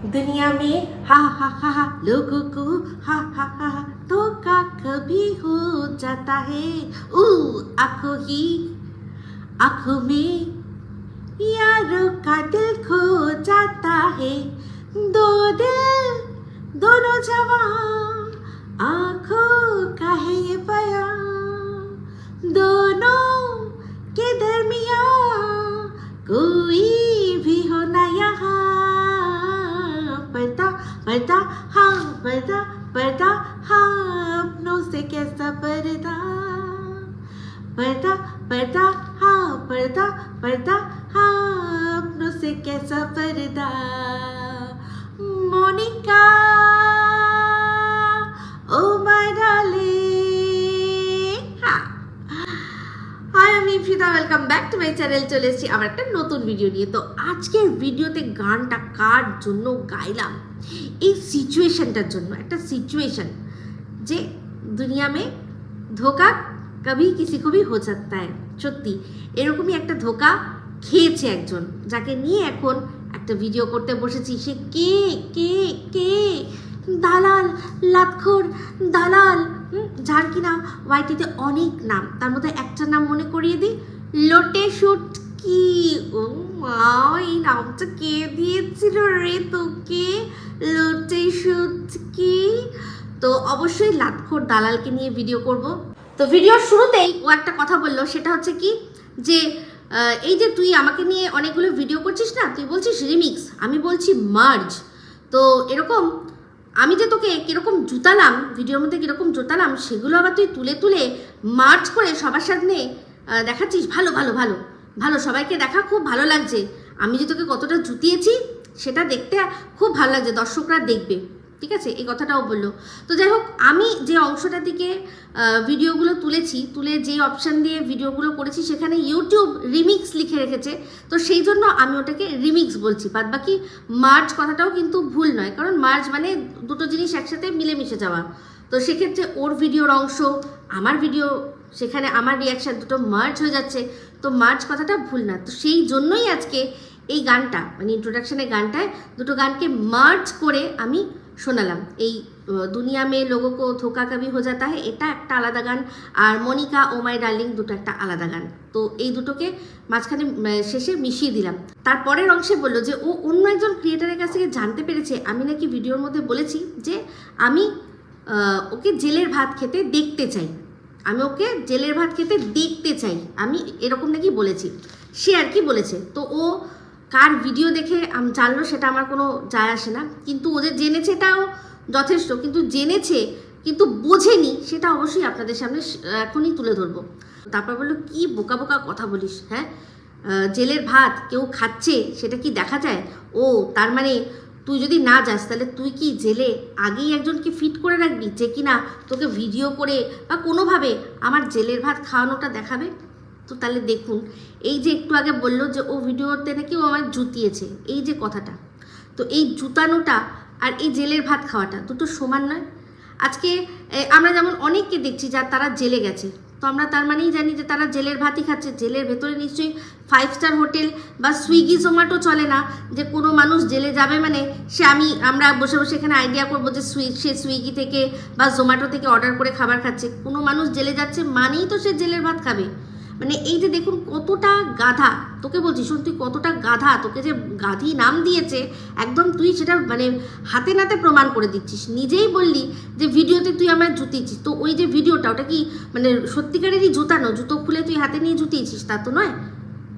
दुनिया में हा लोगों को हा धोखा कभी हो जाता है आंखों में यारों का दिल खो जाता है दो दिल दोनों जवान आंखों का है ये बयान दोनों के दरमियान कोई भी हो ना यहाँ पर्दा हाँ अपनों से कैसा पर्दा पर्दा हाँ अपनों से कैसा पर्दा Monica oh my darling hi আমি Ifita welcome back to my channel. চলে এসেছি আবার একটা নতুন ভিডিও নিয়ে। তো আজকের ভিডিওতে গানটা কার জন্য গাইলাম, এই সিচুয়েশনটার জন্য। একটা সিচুয়েশন যে দুনিয়া মে ধোকা কবি কিসি কো ভি হো सकता है। সত্যি এরকমই একটা ধোকা খেয়েছে একজন, যাকে নিয়ে এখন একটা ভিডিও করতে বসেছি। সে কে কে কে দালাল, লাতখোর দালাল, যার কিনা ওয়াইটিতে অনেক নাম। তার মধ্যে একটা নাম মনে করিয়ে দিই, লোটে শুটকি। ও মা, এই নামটা কে দিয়েছিল রে তোকে, লোটে শুটকি? তো অবশ্যই লাতখোর দালালকে নিয়ে ভিডিও করব। তো ভিডিওর শুরুতেই ও একটা কথা বললো, সেটা হচ্ছে কি যে এই যে তুই আমাকে নিয়ে অনেকগুলো ভিডিও করছিস না, তুই বলছিস রিমিক্স, আমি বলছি মার্জ। তো এরকম আমি যে তোকে কীরকম জুতালাম, ভিডিওর মধ্যে কীরকম জুতালাম, সেগুলো আবার তুই তুলে তুলে মার্চ করে সবার সামনে দেখাচ্ছিস। ভালো ভালো ভালো ভালো, সবাইকে দেখা খুব ভালো লাগছে। আমি যে তোকে কতটা জুতিয়েছি সেটা দেখতে খুব ভালো লাগছে, দর্শকরা দেখবে, ঠিক আছে? এই কথাটাও বললো। তো যাই হোক, আমি যে অংশটার দিকে ভিডিওগুলো তুলেছি, তুলে যে অপশান দিয়ে ভিডিওগুলো করেছি, সেখানে ইউটিউব রিমিক্স লিখে রেখেছে। তো সেই জন্য আমি ওটাকে রিমিক্স বলছি। বাদ বাকি মার্জ কথাটাও কিন্তু ভুল নয়, কারণ মার্জ মানে দুটো জিনিস একসাথে মিলেমিশে যাওয়া। তো সেক্ষেত্রে ওর ভিডিওর অংশ, আমার ভিডিও, সেখানে আমার রিয়াকশান দুটো মার্জ হয়ে যাচ্ছে। তো মার্জ কথাটা ভুল না। তো সেই জন্যই আজকে এই গানটা, মানে ইন্ট্রোডাকশনের গানটায় দুটো গানকে মার্জ করে আমি শোনালাম। এই দুনিয়া মে লোগো কো ধোকা কবি হো জাতা হ্যায়, এটা একটা আলাদা গান, আর মনিকা ও মাই ডার্লিং দুটো একটা আলাদা গান। তো এই দুটোকে মাঝখানে শেষে মিশিয়ে দিলাম। তারপরের অংশে বললো যে ও অন্য একজন ক্রিয়েটারের কাছ থেকে জানতে পেরেছে আমি নাকি ভিডিওর মধ্যে বলেছি যে আমি ওকে জেলের ভাত খেতে দেখতে চাই, আমি ওকে জেলের ভাত খেতে দেখতে চাই, আমি এরকম নাকি বলেছি। সে আর কি বলেছে। তো ও কার ভিডিও দেখে জানলো সেটা আমার কোনো যায় আসে না, কিন্তু ও যে জেনেছে এটাও যথেষ্ট। কিন্তু জেনেছে কিন্তু বোঝেনি, সেটা অবশ্যই আপনাদের সামনে এখনই তুলে ধরবো। তারপর বললো, কি বোকা বোকা কথা বলিস, হ্যাঁ? জেলের ভাত কেউ খাচ্ছে সেটা কি দেখা যায়? ও তার মানে তুই যদি না যাস তাহলে তুই কি জেলে আগেই একজনকে ফিট করে রাখবি যে কিনা তোকে ভিডিও করে বা কোনোভাবে আমার জেলের ভাত খাওয়ানোটা দেখাবে? তো তাহলে দেখুন, এই যে একটু আগে বললো যে ও ভিডিওতে নাকি ও আমার জুতিয়েছে, এই যে কথাটা, তো এই জুতানোটা আর এই জেলের ভাত খাওয়াটা দুটো সমান নয়। আজকে আমরা যেমন অনেককে দেখছি যার তারা জেলে গেছে, তো আমরা তার মানেই জানি যে তারা জেলের ভাতই খাচ্ছে। জেলের ভেতরে নিশ্চয়ই 5 স্টার হোটেল বা সুইগি জোম্যাটো চলে না, যে কোনো মানুষ জেলে যাবে মানে আমরা বসে বসে এখানে আইডিয়া করবো যে সে সুইগি থেকে বা জোম্যাটো থেকে অর্ডার করে খাবার খাচ্ছে। কোনো মানুষ জেলে যাচ্ছে মানেই তো সে জেলের ভাত খাবে। মানে এই যে দেখুন কতটা গাধা, তোকে বলছি শোন, তুই কতটা গাধা, তোকে যে গাধি নাম দিয়েছে একদম তুই সেটা মানে হাতে নাতে প্রমাণ করে দিচ্ছিস। নিজেই বললি যে ভিডিওতে তুই আমার জুতিয়েছিস, তো ওই যে ভিডিওটা ওটা কি মানে সত্যিকারেরই জুতানো, জুতো খুলে তুই হাতে নিয়ে জুতিয়েছিস তা তো নয়।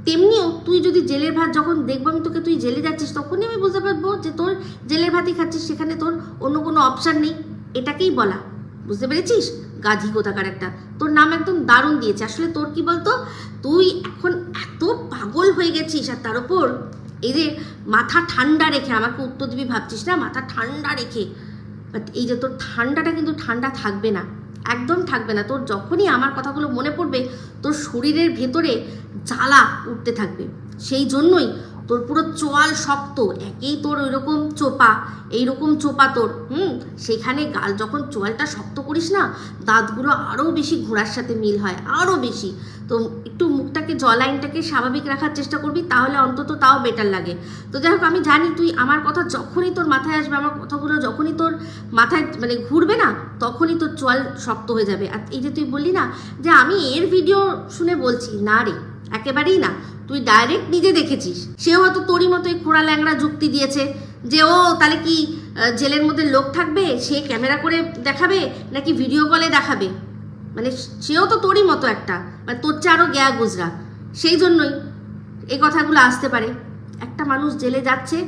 তেমনিও তুই যদি জেলের ভাত যখন দেখবো আমি তোকে তুই জেলে যাচ্ছিস, তখনই আমি বুঝতে পারবো যে তোর জেলের ভাতই খাচ্ছিস, সেখানে তোর অন্য কোনো অপশান নেই। এটাকেই বলা, বুঝতে পেরেছিস? গাধি কোথাকার একটা। তোর নাম একদম দারুণ দিয়েছে। আসলে তোর কি বলতো, তুই এখন এত পাগল হয়ে গেছিস, আর তার উপর এই যে মাথা ঠান্ডা রেখে আমাকে উত্তর দিবি ভাবছিস না, মাথা ঠান্ডা রেখে, বাট এই যে তোর ঠান্ডাটা কিন্তু ঠান্ডা থাকবে না, একদম থাকবে না। তোর যখনই আমার কথাগুলো মনে পড়বে তোর শরীরের ভেতরে জ্বালা উঠতে থাকবে। সেই জন্যই তোর পুরো চোয়াল শক্ত, একেই তোর ওইরকম চোপা, এইরকম চোপা তোর, সেখানে গাল যখন চোয়ালটা শক্ত করিস না, দাঁতগুলো আরও বেশি ঘোড়ার সাথে মিল হয়, আরও বেশি। তো একটু মুখটাকে জলাইনটাকে স্বাভাবিক রাখার চেষ্টা করবি, তাহলে অন্তত তাও বেটার লাগে। তো যাই হোক, আমি জানি তুই আমার কথা যখনই তোর মাথায় আসবে, আমার কথাগুলো যখনই তোর মাথায় মানে ঘুরবে না, তখনই তোর চোয়াল শক্ত হয়ে যাবে। আর এই যে তুই বললি না যে আমি এর ভিডিও শুনে বলছি, না রে, একেবারেই না। তুই ডাইরেক্ট নিজে দেখেছিস। সেও হয়তো তোরই মতো এই খোড়া ল্যাংড়া যুক্তি দিয়েছে যে ও তাহলে কি জেলের মধ্যে লোক থাকবে, সে ক্যামেরা করে দেখাবে নাকি ভিডিও কলে দেখাবে, মানে সেও তো তোরই মতো একটা, মানে তোর চেয়ে আরও গ্যা গুজরা। সেই জন্যই এই কথাগুলো আসতে পারে। একটা মানুষ জেলে যাচ্ছে,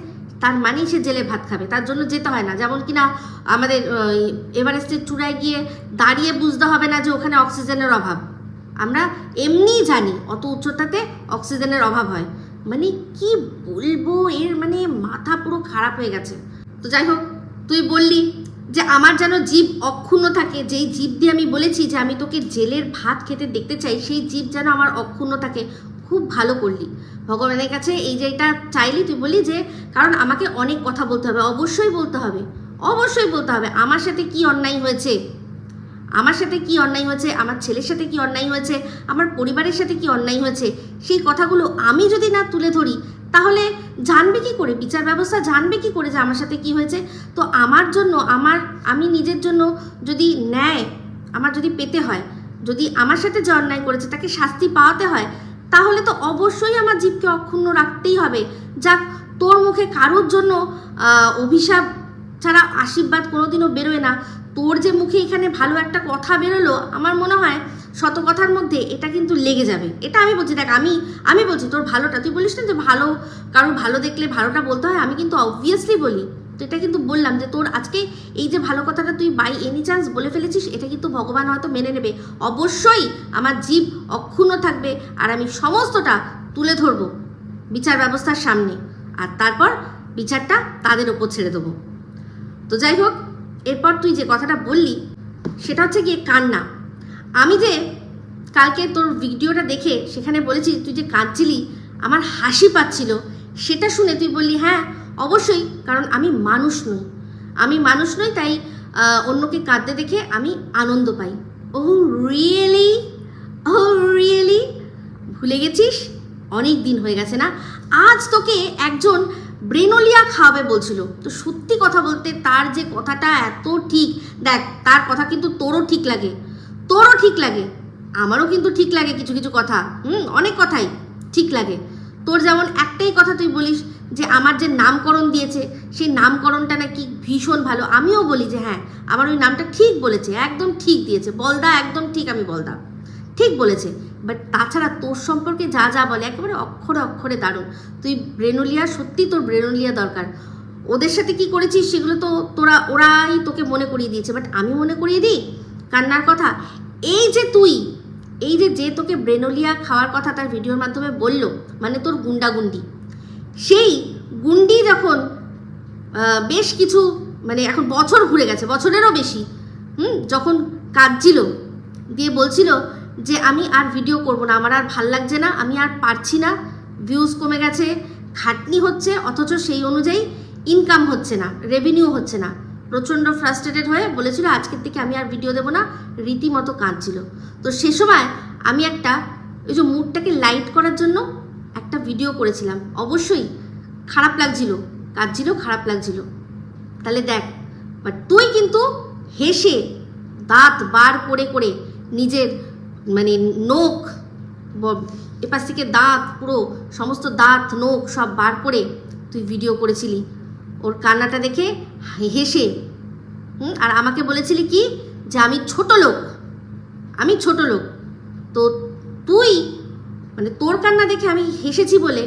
তার মানেই সে জেলে ভাত খাবে, তার জন্য যেতে হয় না। যেমন কিনা আমাদের এভারেস্টের চূড়ায় গিয়ে দাঁড়িয়ে বুঝতে হবে না যে ওখানে অক্সিজেনের অভাব। আমরা এমনিই জানি অত উচ্চতাতে অক্সিজেনের অভাব হয়। মানে কি বলবো, এর মানে মাথা পুরো খারাপ হয়ে গেছে। তো যাই হোক, তুই বললি যে আমার যেন জিভ অক্ষুণ্ণ থাকে, যেই জিভ দিয়ে আমি বলেছি যে আমি তোকে জেলের ভাত খেতে দেখতে চাই, সেই জিভ যেন আমার অক্ষুণ্ণ থাকে। খুব ভালো করলি, ভগবানের কাছে এই যে এটা চাইলি। তুই বললি যে কারণ আমাকে অনেক কথা বলতে হবে। অবশ্যই বলতে হবে, অবশ্যই বলতে হবে। আমার সাথে কি অন্যায় হয়েছে, আমার সাথে কি অন্যায় হয়েছে, আমার ছেলের সাথে কি অন্যায় হয়েছে, আমার পরিবারের সাথে কি অন্যায় হয়েছে, সেই কথাগুলো আমি যদি না তুলে ধরি, তাহলে জানবে কি করে, বিচার ব্যবস্থা জানবে কি করে যে আমার সাথে কি হয়েছে। তো আমার জন্য, আমি নিজের জন্য যদি ন্যায় আমার যদি পেতে হয়, যদি আমার সাথে যে অন্যায় করেছে তাকে শাস্তি পাওয়াতে হয়, তাহলে তো অবশ্যই আমার জীবকে অক্ষুণ্ণ রাখতেই হবে। যাক, তোর মুখে কারোর জন্য অভিশাপ ছাড়া আশীর্বাদ কোনোদিনও বেরোয় না। তোর যে মুখে এখানে ভালো একটা কথা বেরোলো, আমার মনে হয় শত কথার মধ্যে এটা কিন্তু লেগে যাবে। এটা আমি বলছি, দেখ আমি বলছি তোর ভালোটা। তুই বলিস না যে ভালো, কারো ভালো দেখলে ভালোটা বলতে হয়, আমি কিন্তু অবভিয়াসলি বলি। তো এটা কিন্তু বললাম যে তোর আজকে এই যে ভালো কথাটা তুই বাই এনি চান্স বলে ফেলেছিস, এটা কিন্তু ভগবান হয়তো মেনে নেবে। অবশ্যই আমার জীব অক্ষুণ্ণ থাকবে, আর আমি সমস্তটা তুলে ধরবো বিচার ব্যবস্থার সামনে, আর তারপর বিচারটা তাদের ওপর ছেড়ে দেবো। তো যাই হোক, এরপর তুই যে কথাটা বললি সেটা হচ্ছে গিয়ে কান্না। আমি যে কালকে তোর ভিডিওটা দেখে সেখানে বলেছি তুই যে কাঁদছিলি, আমার হাসি পাচ্ছিল, সেটা শুনে তুই বললি হ্যাঁ অবশ্যই, কারণ আমি মানুষ নই, তাই অন্যকে কাঁদতে দেখে আমি আনন্দ পাই। ও রিয়েলি ভুলে গেছিস? অনেক দিন হয়ে গেছে না? আজ তোকে একজন ব্রেনোলিয়া খাওয়াবে বলছিল। তো সত্যি কথা বলতে তার যে কথাটা এত ঠিক, দেখ তার কথা কিন্তু তোরও ঠিক লাগে, আমারও কিন্তু ঠিক লাগে কিছু কিছু কথা, অনেক কথাই ঠিক লাগে। তোর যেমন একটাই কথা তুই বলিস যে আমার যে নামকরণ দিয়েছে সেই নামকরণটা নাকি ভীষণ ভালো। আমিও বলি যে হ্যাঁ, আমার ওই নামটা ঠিক বলেছে, একদম ঠিক দিয়েছে, বলদা একদম ঠিক, আমি বলদা ঠিক বলেছে। বাট তাছাড়া তোর সম্পর্কে যা যা বলে একেবারে অক্ষরে অক্ষরে দারুণ। তুই ব্রেনোলিয়া, সত্যি তোর ব্রেনোলিয়া দরকার। ওদের সাথে কি করেছিস সেগুলো তো ওরাই তোকে মনে করিয়ে দিয়েছে, বাট আমি মনে করিয়ে দিই কান্নার কথা। এই যে তুই, এই যে তোকে ব্রেনোলিয়া খাওয়ার কথা তার ভিডিওর মাধ্যমে বললো, মানে তোর গুন্ডাগুন্ডি, সেই গুন্ডি যখন বেশ কিছু মানে এখন বছর ঘুরে গেছে, বছরেরও বেশি, যখন কাঁদছিল দিয়ে বলছিল যে আমি আর ভিডিও করব না, আমার আর ভাল লাগছে না, আমি আর পারছি না, ভিউজ কমে গেছে, খাটনি হচ্ছে, অথচ সেই অনুযায়ী ইনকাম হচ্ছে না, রেভিনিউ হচ্ছে না, প্রচণ্ড ফ্রাস্ট্রেটেড হয়ে বলেছিল আজকের থেকে আমি আর ভিডিও দেবো না, রীতিমতো কাঁদছিল। তো সে সময় আমি একটা ওই যে মুডটাকে লাইট করার জন্য একটা ভিডিও করেছিলাম। অবশ্যই খারাপ লাগছিল, কাঁদছিল, খারাপ লাগছিল। তাহলে দেখ, বাট তুই কিন্তু হেসে দাঁত বার করে করে নিজের মানে নোখ, এপাশ থেকে দাঁত, পুরো সমস্ত দাঁত নোখ সব বার করে তুই ভিডিও করেছিলি ওর কান্নাটা দেখে হেসে। আর আমাকে বলেছিলি কি যে আমি ছোট লোক। তো তুই মানে তোর কান্না দেখে আমি হেসেছি বলে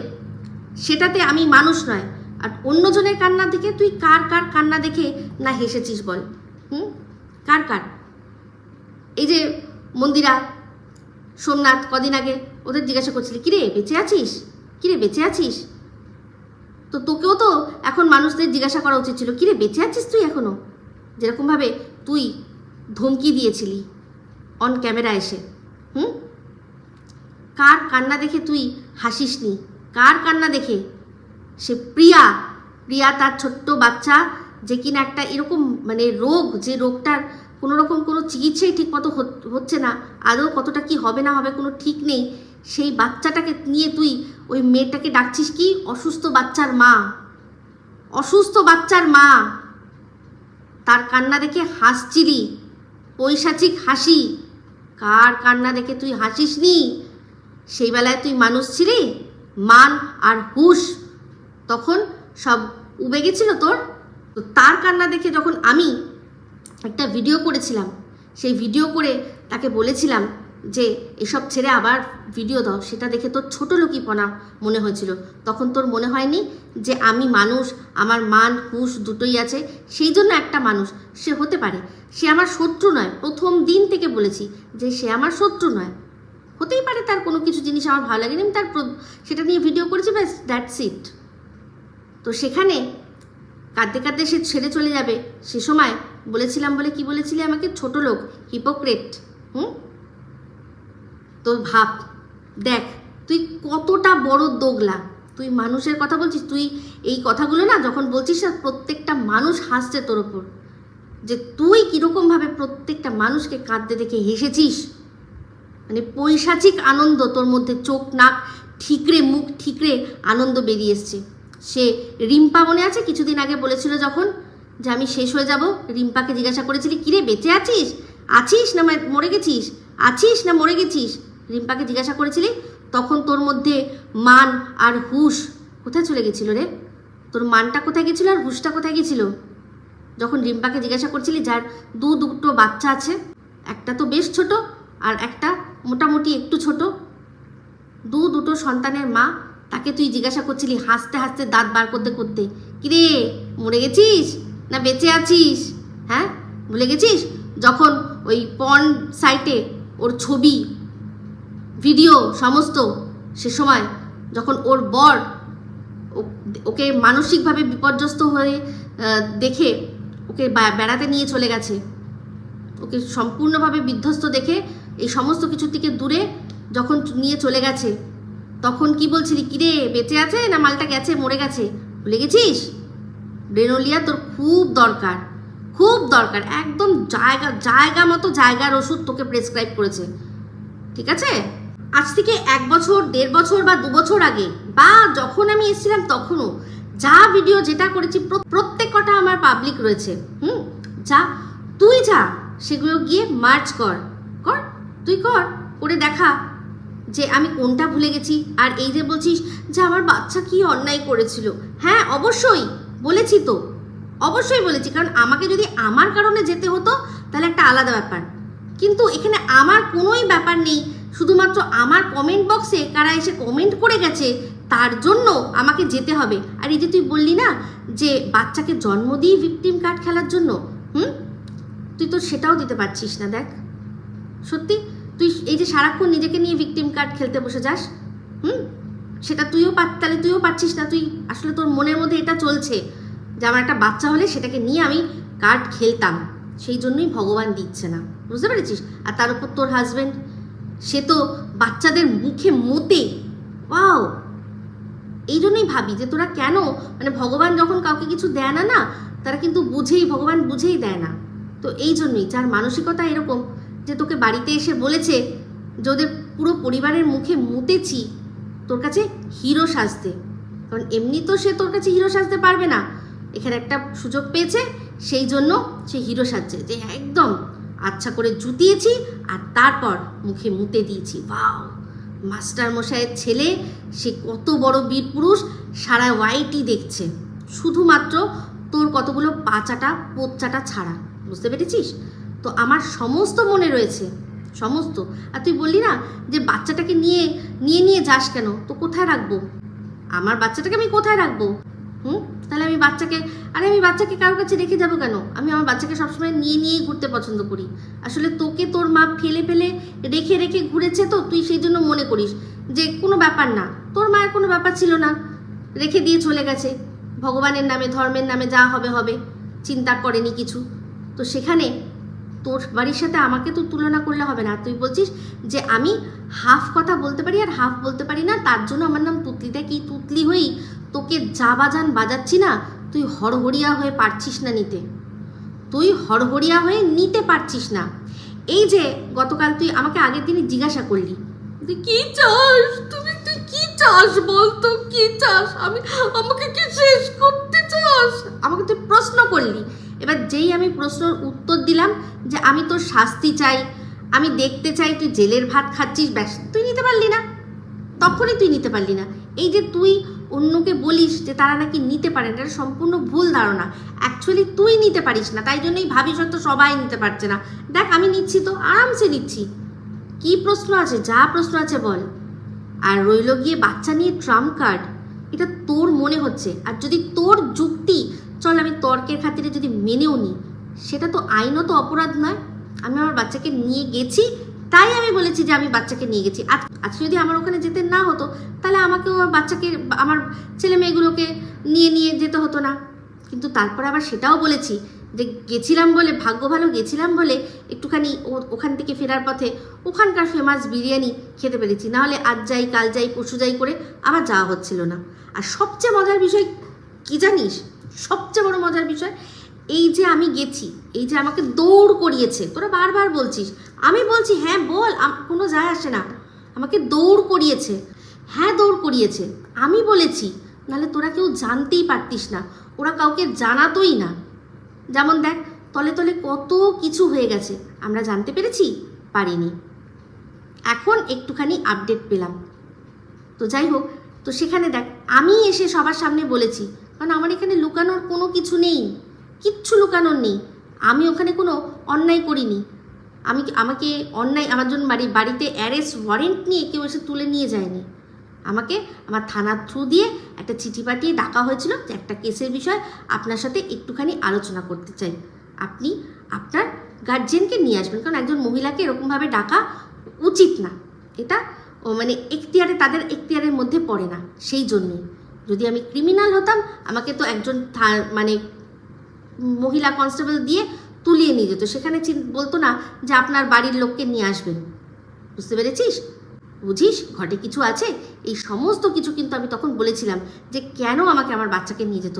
সেটাতে আমি মানুষ নয়, আর অন্যজনের কান্না দেখে তুই কার কান্না দেখে না হেসেছিস বল? কার? এই যে মন্দিরা, সোমনাথ, কদিন আগে ওদের জিজ্ঞাসা করছিলি কিরে বেঁচে আছিস? তো তোকেও তো এখন মানুষদের জিজ্ঞাসা করা উচিত ছিল, কিরে বেঁচে আছিস তুই এখনো? যেরকমভাবে তুই ধমকি দিয়েছিলি অন ক্যামেরা এসে। কার কান্না দেখে তুই হাসিসনি? কার কান্না দেখে? সে প্রিয়া তার ছোট্ট বাচ্চা, যে কিনা একটা এরকম মানে রোগ, যে রোগটার কোনো রকম কোনো চিকিৎসাই ঠিক মতো হচ্ছে না, আদৌ কতটা কি হবে না হবে কোনো ঠিক নেই, সেই বাচ্চাটাকে নিয়ে তুই ওই মেয়েটাকে ডাকছিস কি অসুস্থ বাচ্চার মা। অসুস্থ বাচ্চার মা, তার কান্না দেখে হাসছিলি, পৈশাচিক হাসি। কার কান্না দেখে তুই হাসিস নি? সেই বেলায় তুই মানুষ ছিলি, মান আর হুশ তখন সব উবে গেছিল তোর। তো তার কান্না দেখে যখন আমি একটা ভিডিও করেছিলাম, সেই ভিডিও করে তাকে বলেছিলাম যে এসব ছেড়ে আবার ভিডিও দাও, সেটা দেখে তোর ছোটো লোকিপনা মনে হয়েছিল। তখন তোর মনে হয়নি যে আমি মানুষ, আমার মান হুঁশ দুটোই আছে, সেই জন্য একটা মানুষ সে হতে পারে, সে আমার শত্রু নয়। প্রথম দিন থেকে বলেছি যে সে আমার শত্রু নয়, হতেই পারে তার কোনো কিছু জিনিস আমার ভালো লাগেনি, আমি তার সেটা নিয়ে ভিডিও করেছি, ব্যাস দ্যাটস ইট। তো সেখানে কাঁদতে কাঁদতে সে ছেড়ে চলে যাবে, সে সময় বলেছিলাম বলে কি বলেছিলি আমাকে? ছোট লোক, হিপোক্রেট। তো ভাব, দেখ তুই কতটা বড় দোগলা। তুই মানুষের কথা বলছিস, তুই এই কথাগুলো না যখন বলছিস না, প্রত্যেকটা মানুষ হাসছে তোর ওপর, যে তুই কীরকমভাবে প্রত্যেকটা মানুষকে কাঁদতে দেখে হেসেছিস। মানে পৈশাচিক আনন্দ তোর মধ্যে, চোখ নাক ঠিকরে, মুখ ঠিকরে আনন্দ বেরিয়ে এসছে। সে রিম্পা মনে আছে কিছুদিন আগে বলেছিল যখন যে আমি শেষ হয়ে যাব, রিম্পাকে জিজ্ঞাসা করেছিলি কিরে বেঁচে আছিস, আছিস না মরে গেছিস, আছিস না মরে গেছিস, রিম্পাকে জিজ্ঞাসা করেছিলি, তখন তোর মধ্যে মান আর হুশ কোথায় চলে গেছিল রে? তোর মানটা কোথায় গেছিলো আর হুশটা কোথায় গেছিল? যখন রিম্পাকে জিজ্ঞাসা করছিলি যার দুটো বাচ্চা আছে, একটা তো বেশ ছোট আর একটা মোটামুটি একটু ছোট, দুটো সন্তানের মা, তাকে তুই জিজ্ঞাসা করছিলি হাসতে হাসতে দাঁত বার করতে করতে, কিরে মরে গেছিস না বেঁচে আছিস? হ্যাঁ, ভুলে গেছিস? যখন ওই পর্ন সাইটে ওর ছবি ভিডিও সমস্ত, সে সময় যখন ওর বর ওকে মানসিকভাবে বিপর্যস্ত হয়ে দেখে ওকে বেড়াতে নিয়ে চলে গেছে, ওকে সম্পূর্ণভাবে বিধ্বস্ত দেখে এই সমস্ত কিছু থেকে দূরে যখন নিয়ে চলে গেছে, তখন কি বলছিলি কিরে বেঁচে আছে না মালটা গেছে মরে গেছে? ভুলে গেছিস? ব্রেনোলিয়া তোর খুব দরকার, খুব দরকার, একদম জায়গা মতো জায়গার ওষুধ তোকে প্রেসক্রাইব করেছে, ঠিক আছে? আজ থেকে 1 বছর 1.5 বছর বা 2 বছর আগে বা যখন আমি এসেছিলাম তখনও যা ভিডিও যেটা করেছি প্রত্যেক কটা আমার পাবলিক রয়েছে। যা তুই যা সেগুলো গিয়ে মার্চ কর, তুই করে দেখা যে আমি কোনটা ভুলে গেছি। আর এই যে বলছিস যে আমার বাচ্চা কি অন্যায় করেছিল, হ্যাঁ অবশ্যই বলেছি, তো অবশ্যই বলেছি, কারণ আমাকে যদি আমার কারণে যেতে হতো তাহলে একটা আলাদা ব্যাপার, কিন্তু এখানে আমার কোনোই ব্যাপার নেই, শুধুমাত্র আমার কমেন্ট বক্সে কারা এসে কমেন্ট করে গেছে তার জন্য আমাকে যেতে হবে। আর এই যে তুই বললি না যে বাচ্চাকে জন্ম দিয়ে ভিকটিম কার্ড খেলার জন্য, তুই তো সেটাও দিতে পারছিস না। দেখ সত্যি তুই এই যে সারাক্ষণ নিজেকে নিয়ে ভিকটিম কার্ড খেলতে বসে যাস, সেটা তাহলে তুইও পারছিস না। তুই আসলে তোর মনের মধ্যে এটা চলছে যে আমার একটা বাচ্চা হলে সেটাকে নিয়ে আমি কার্ড খেলতাম, সেই জন্যই ভগবান দিচ্ছে না, বুঝতে পেরেছিস? আর তার উপর তোর হাজবেন্ড, সে তো বাচ্চাদের মুখে মতে, ওয়াও, এই জন্যই ভাবি যে তোরা কেন, মানে ভগবান যখন কাউকে কিছু দেয় না না, তারা কিন্তু ভগবান বুঝেই দেয় না। তো এই জন্যই যার মানসিকতা এরকম যে তোকে বাড়িতে এসে বলেছে যে ওদের পুরো পরিবারের মুখে মুতেছি তোর কাছে হিরো সাজতে, কারণ এমনি তো সে তোর কাছে হিরো সাজতে পারবে না, এখানে একটা সুযোগ পেয়েছে সেই জন্য সে হিরো সাজছে, যে একদম আচ্ছা করে জুতিয়েছি আর তারপর মুখে মুতে দিয়েছি। ওয়াও, মাস্টার মশাইয়ের ছেলে, সে কত বড় বীর পুরুষ, সারা ওয়াইটি দেখছে, শুধুমাত্র তোর কতগুলো পাচাটা পোচ্চাটা ছাড়া, বুঝতে পেরেছিস? তো আমার সমস্ত মনে রয়েছে, সমস্ত। আর তুই বললি না যে বাচ্চাটাকে নিয়ে যাস কেন, তো কোথায় রাখবো আমার বাচ্চাটাকে? আমি কোথায় রাখবো? তাহলে আমি বাচ্চাকে কারোর কাছে রেখে যাবো কেন? আমি আমার বাচ্চাকে সবসময় নিয়েই ঘুরতে পছন্দ করি। আসলে তোকে তোর মা ফেলে রেখে ঘুরেছে, তো তুই সেই জন্য মনে করিস যে কোনো ব্যাপার না, তোর মায়ের কোনো ব্যাপার ছিল না, রেখে দিয়ে চলে গেছে, ভগবানের নামে ধর্মের নামে যা হবে, চিন্তা করেনি কিছু। তো সেখানে তোর বাড়ির সাথে আমাকে তো তুলনা করলে হবে না। তুই বলছিস যে আমি হাফ কথা বলতে পারি আর হাফ বলতে পারি না, তার জন্য আমার নাম তুতলিটা কি তুতলি হই তোকে যা বাজান বাজাচ্ছি না, তুই হড়হড়িয়া হয়ে পারছিস না নিতে, তুই হড়হড়িয়া হয়ে নিতে পারছিস না। এই যে গতকাল তুই আমাকে আগের দিনই জিজ্ঞাসা করলি, তুই কি চাস, তুই কি চাস বলতো, কি চাস, আমাকে কি শেষ করতে চাস, আমাকে তুই প্রশ্ন করলি। এবার যেই আমি প্রশ্নের উত্তর দিলাম যে আমি তোর শাস্তি চাই, আমি দেখতে চাই তুই জেলের ভাত খাচ্ছিস, ব্যাস, তুই নিতে পারলি না, তখনই তুই নিতে পারলি না। এই যে তুই অন্যকে বলিস যে তারা নাকি নিতে পারে, এটা সম্পূর্ণ ভুল ধারণা। অ্যাকচুয়ালি তুই নিতে পারিস না, তাই জন্যই ভাবিস হয়তো সবাই নিতে পারছে না। দেখ আমি নিচ্ছি তো, আরামসে নিচ্ছি। কি প্রশ্ন আছে, যা প্রশ্ন আছে বল। আর রইল গিয়ে বাচ্চা নিয়ে ট্রাম্প কার্ড, এটা তোর মনে হচ্ছে। আর যদি তোর যুক্তি, চল আমি তর্কের খাতিরে যদি মেনেও নিই, সেটা তো আইনত অপরাধ নয়। আমি আমার বাচ্চাকে নিয়ে গেছি, তাই আমি বলেছি যে আমি বাচ্চাকে নিয়ে গেছি। আজকে যদি আমার ওখানে যেতে না হতো, তাহলে আমাকেও আমার বাচ্চাকে, আমার ছেলে মেয়েগুলোকে নিয়ে যেতে হতো না। কিন্তু তারপরে আবার সেটাও বলেছি যে গেছিলাম বলে, ভাগ্য ভালো গেছিলাম বলে একটুখানি ওখান থেকে ফেরার পথে ওখানকার ফেমাস বিরিয়ানি খেতে পেরেছি, নাহলে আজ যাই কাল যাই পরশু যাই করে আবার যাওয়া হচ্ছিল না। আর সবচেয়ে মজার বিষয় কি জানিস, সবচেয়ে বড় মজার বিষয়, এই যে আমি গেছি, এই যে আমাকে দৌড় করিয়েছে, তোরা বারবার বলছিস, আমি বলছি হ্যাঁ বল, কোনো যায় আসে না, আমাকে দৌড় করিয়েছে, হ্যাঁ দৌড় করিয়েছে, আমি বলেছি, নাহলে তোরা কেউ জানতেই পারতিস না, ওরা কাউকে জানাতোই না। যেমন দেখ, তলে তলে কত কিছু হয়ে গেছে, আমরা জানতে পেরেছি, পারিনি, এখন একটুখানি আপডেট পেলাম। তো যাই হোক, তো সেখানে দেখ আমি এসে সবার সামনে বলেছি, কারণ আমার এখানে লুকানোর কোনো কিছু নেই, কিচ্ছু লুকানোর নেই। আমি ওখানে কোনো অন্যায় করিনি, আমাকে অন্যায়, আমার জন্য বাড়িতে অ্যারেস্ট ওয়ারেন্ট নিয়ে কেউ এসে তুলে নিয়ে যায়নি। আমাকে আমার থানার থ্রু দিয়ে একটা চিঠি পাঠিয়ে ডাকা হয়েছিল যে একটা কেসের বিষয় আপনার সাথে একটুখানি আলোচনা করতে চাই, আপনি আপনার গার্জিয়ানকে নিয়ে আসবেন। কারণ একজন মহিলাকে এরকমভাবে ডাকা উচিত না, এটা মানে এখতিয়ারে, তাদের এখতিয়ারের মধ্যে পড়ে না। সেই জন্যই, যদি আমি ক্রিমিনাল হতাম, আমাকে তো একজন মানে মহিলা কনস্টেবল দিয়ে তুলিয়ে নিয়ে যেত, সেখানে বলতো না যে আপনার বাড়ির লোককে নিয়ে আসবেন। বুঝতে পেরেছিস, বুঝিস ঘটে কিছু আছে, এই সমস্ত কিছু কিন্তু আমি তখন বলেছিলাম যে কেন আমাকে আমার বাচ্চাকে নিয়ে যেতে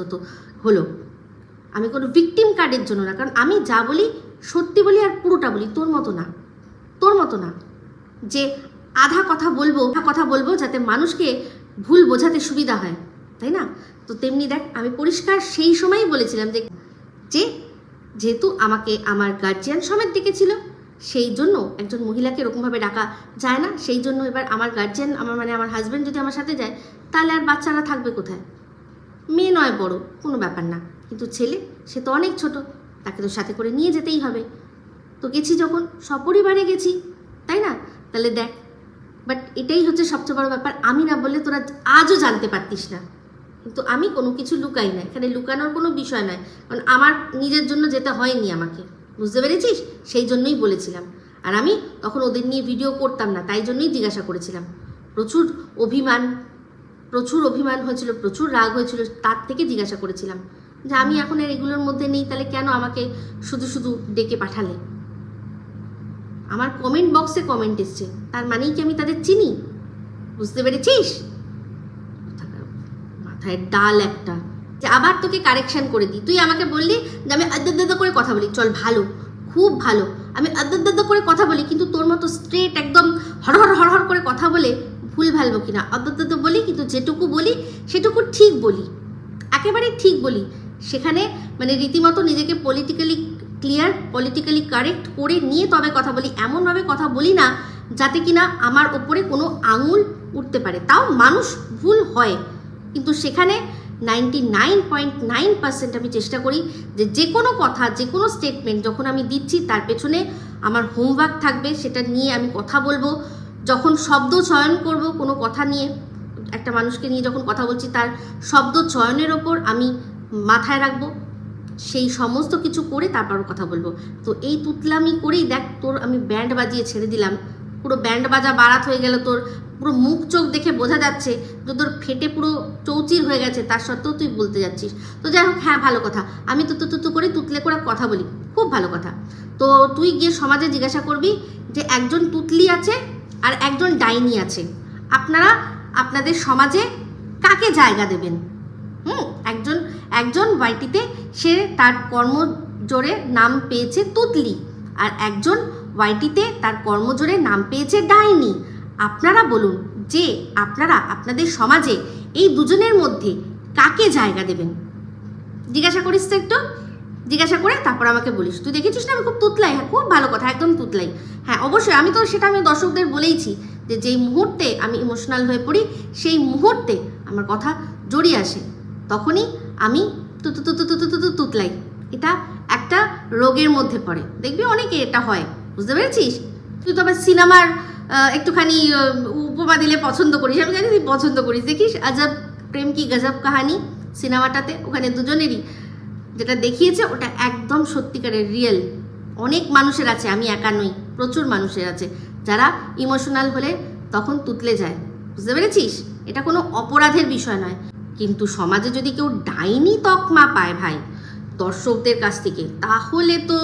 হলো। আমি কোনো ভিকটিম কার্ডের জন্য না, কারণ আমি যা বলি সত্যি বলি আর পুরোটা বলি, তোর মতো না যে আধা কথা বলবো যাতে মানুষকে ভুল বোঝাতে সুবিধা হয়, তাই না? তো তেমনি দেখ, আমি পরিষ্কার সেই সময়ই বলেছিলাম যে যেহেতু আমাকে আমার গার্জিয়ান সমেত ডেকেছিল, সেই জন্য একজন মহিলাকে এরকমভাবে ডাকা যায় না। সেই জন্য এবার আমার গার্জিয়ান, আমার হাজব্যান্ড যদি আমার সাথে যায়, তাহলে আর বাচ্চারা থাকবে কোথায়? মেয়ে নয় বড়, কোনো ব্যাপার না, কিন্তু ছেলে, সে তো অনেক ছোট, তাকে তো সাথে করে নিয়ে যেতেই হবে। তো গেছি যখন, সপরিবারে গেছি, তাই না? তাহলে দেখ, বাট এটাই হচ্ছে সবচেয়ে বড় ব্যাপার, আমি না বললে তোরা আজও জানতে পারতিস না। কিন্তু আমি কোনো কিছু লুকাই না, এখানে লুকানোর কোনো বিষয় নয়, কারণ আমার নিজের জন্য যেতে হয়নি আমাকে, বুঝতে পেরেছিস? সেই জন্যই বলেছিলাম। আর আমি তখন ওদের নিয়ে ভিডিও করতাম না, তাই জন্যই জিজ্ঞাসা করেছিলাম। প্রচুর অভিমান হয়েছিল, প্রচুর রাগ হয়েছিল, তার থেকে জিজ্ঞাসা করেছিলাম যে আমি এখন আর এগুলোর মধ্যে নেই, তাহলে কেন আমাকে শুধু ডেকে পাঠালে? আমার কমেন্ট বক্সে কমেন্ট এসছে, তার মানেই কি আমি তাদের চিনি? বুঝতে পেরেছিস? মাথায় ডাল একটা, যে আবার তোকে কারেকশন করে দিই। তুই আমাকে বললি যে আমি আদ্দাদ্দা করে কথা বলি, চল ভালো, খুব ভালো, আমি আদ্দাদ্দা করে কথা বলি, কিন্তু তোর মতো স্ট্রেট একদম হড়হড় করে কথা বলে ভুল ভালবো কিনা? আদ্দাদ্দা বলি, কিন্তু যেটুকু বলি সেটুকু ঠিক বলি, একেবারে ঠিক বলি। সেখানে মানে রীতিমতো নিজেকে পলিটিক্যালি ক্লিয়ার, পলিটিক্যালি কারেক্ট করে নিয়ে তবে কথা বলি। এমনভাবে কথা বলি না যাতে কিনা আমার ওপরে কোনো আঙুল উঠতে পারে। তাও মানুষ ভুল হয়, কিন্তু সেখানে 99.9% আমি চেষ্টা করি যে কোনো কথা, যে কোনো স্টেটমেন্ট যখন আমি দিচ্ছি তার পেছনে আমার হোমওয়ার্ক থাকবে, সেটা নিয়ে আমি কথা বলবো। যখন শব্দ চয়ন করব কোনো কথা নিয়ে, একটা মানুষকে নিয়ে যখন কথা বলছি, তার শব্দ চয়নের ওপর আমি মাথায় রাখবো, সেই সমস্ত কিছু করে তারপর কথা বলবো। তো এই তুতলামি করেই দেখ, তোর আমি ব্যান্ড বাজিয়ে ছেড়ে দিলাম, পুরো ব্যান্ড বাজা বারাত হয়ে গেল, তোর পুরো মুখ চোখ দেখে বোঝা যাচ্ছে যে তোর ফেটে পুরো চৌচির হয়ে গেছে, তার সত্ত্বেও তুই বলতে যাচ্ছিস। তো যাই হোক, হ্যাঁ ভালো কথা, আমি তো করে তুতলে করে কথা বলি, খুব ভালো কথা। তো তুই গিয়ে সমাজে জিজ্ঞাসা করবি যে একজন তুতলি আছে আর একজন ডাইনি আছে, আপনারা আপনাদের সমাজে কাকে জায়গা দেবেন? একজন একজন ওয়াইটিতে সে তার কর্মজোরে নাম পেয়েছে তুতলি, আর একজন ওয়াইটিতে তার কর্মজোরে নাম পেয়েছে ডাইনি। আপনারা বলুন যে আপনারা আপনাদের সমাজে এই দুজনের মধ্যে কাকে জায়গা দেবেন? জিজ্ঞাসা করিস তো একটু, জিজ্ঞাসা করে তারপর আমাকে বলিস। তুই দেখেছিস না আমি খুব তুতলাই, হ্যাঁ খুব ভালো কথা, একদম তুতলাই। হ্যাঁ অবশ্যই, আমি তো সেটা আমি দর্শকদের বলেইছি যে যেই মুহূর্তে আমি ইমোশনাল হয়ে পড়ি সেই মুহূর্তে আমার কথা জড়িয়ে আসে, তখনই আমি তুতলাই। এটা একটা রোগের মধ্যে পড়ে, দেখবি অনেকে এটা হয়, বুঝতে পেরেছিস? তুই তো আবার সিনেমার একটুখানি উপমা দিলে পছন্দ করিস, আমি জানি তুই পছন্দ করিস। দেখিস আজব প্রেম কি গজব কাহানি সিনেমাটাতে, ওখানে দুজনেরই যেটা দেখিয়েছে ওটা একদম সত্যিকারের রিয়েল। অনেক মানুষের আছে, আমি একা নই, প্রচুর মানুষের আছে যারা ইমোশনাল হলে তখন তুতলে যায়, বুঝতে পেরেছিস? এটা কোনো অপরাধের বিষয় নয়। কিন্তু সমাজে যদি কেউ ডাইনি তকমা পায় ভাই দর্শকদের কাছ থেকে, তাহলে তো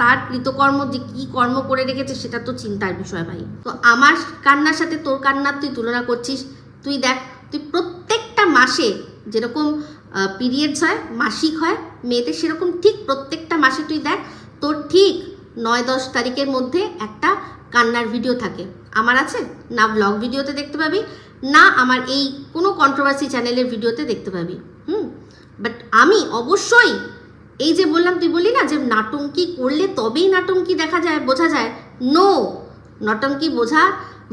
তার কৃতকর্ম যে কি কর্ম করে রেখেছে সেটা তো চিন্তার বিষয় ভাই। তো আমার কান্নার সাথে তোর কান্নার তুই তুলনা করছিস। তুই দেখ, তুই প্রত্যেকটা মাসে যেরকম পিরিয়ডস হয়, মাসিক হয় মেয়েদের, সেরকম ঠিক প্রত্যেকটা মাসে তুই দেখ তোর ঠিক 9-10 তারিখের মধ্যে একটা কান্নার ভিডিও থাকে। আমার আছে না, ব্লগ ভিডিওতে দেখতে পাবি, না আমার এই কোনো কন্ট্রোভার্সি চ্যানেলের ভিডিওতে দেখতে পাবি। বাট আমি অবশ্যই এই যে বললাম, তুই বললি না যে নাটঙ্কি করলে তবেই নাটঙ্কি দেখা যায়, বোঝা যায়। নো, নটঙ্কি বোঝা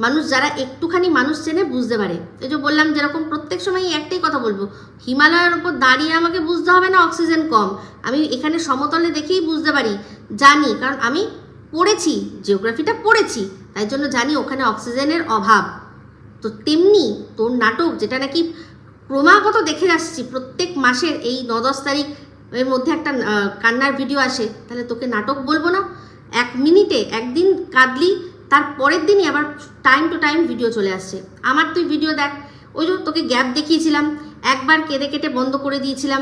মানুষ যারা একটুখানি মানুষ চেনে বুঝতে পারে। এই যে বললাম যেরকম প্রত্যেক সময় একটাই কথা বলবো, হিমালয়ের ওপর দাঁড়িয়ে আমাকে বুঝতে হবে না অক্সিজেন কম, আমি এখানে সমতলে দেখেই বুঝতে পারি, জানি, কারণ আমি পড়েছি, জিওগ্রাফিটা পড়েছি, তাই জন্য জানি ওখানে অক্সিজেনের অভাব। তো তেমনি তোর নাটক যেটা নাকি ক্রমাগত দেখে আসছি প্রত্যেক মাসের এই 9-10 তারিখ এর মধ্যে একটা কান্নার ভিডিও আসে, তাহলে তোকে নাটক বলবো না? 1 মিনিটে একদিন কাঁদলি, তার পরের দিনই আবার টাইম টু টাইম ভিডিও চলে আসছে। আমার তুই ভিডিও দেখ, ওই যে তোকে গ্যাপ দেখিয়েছিলাম, একবার কেঁদে কেটে বন্ধ করে দিয়েছিলাম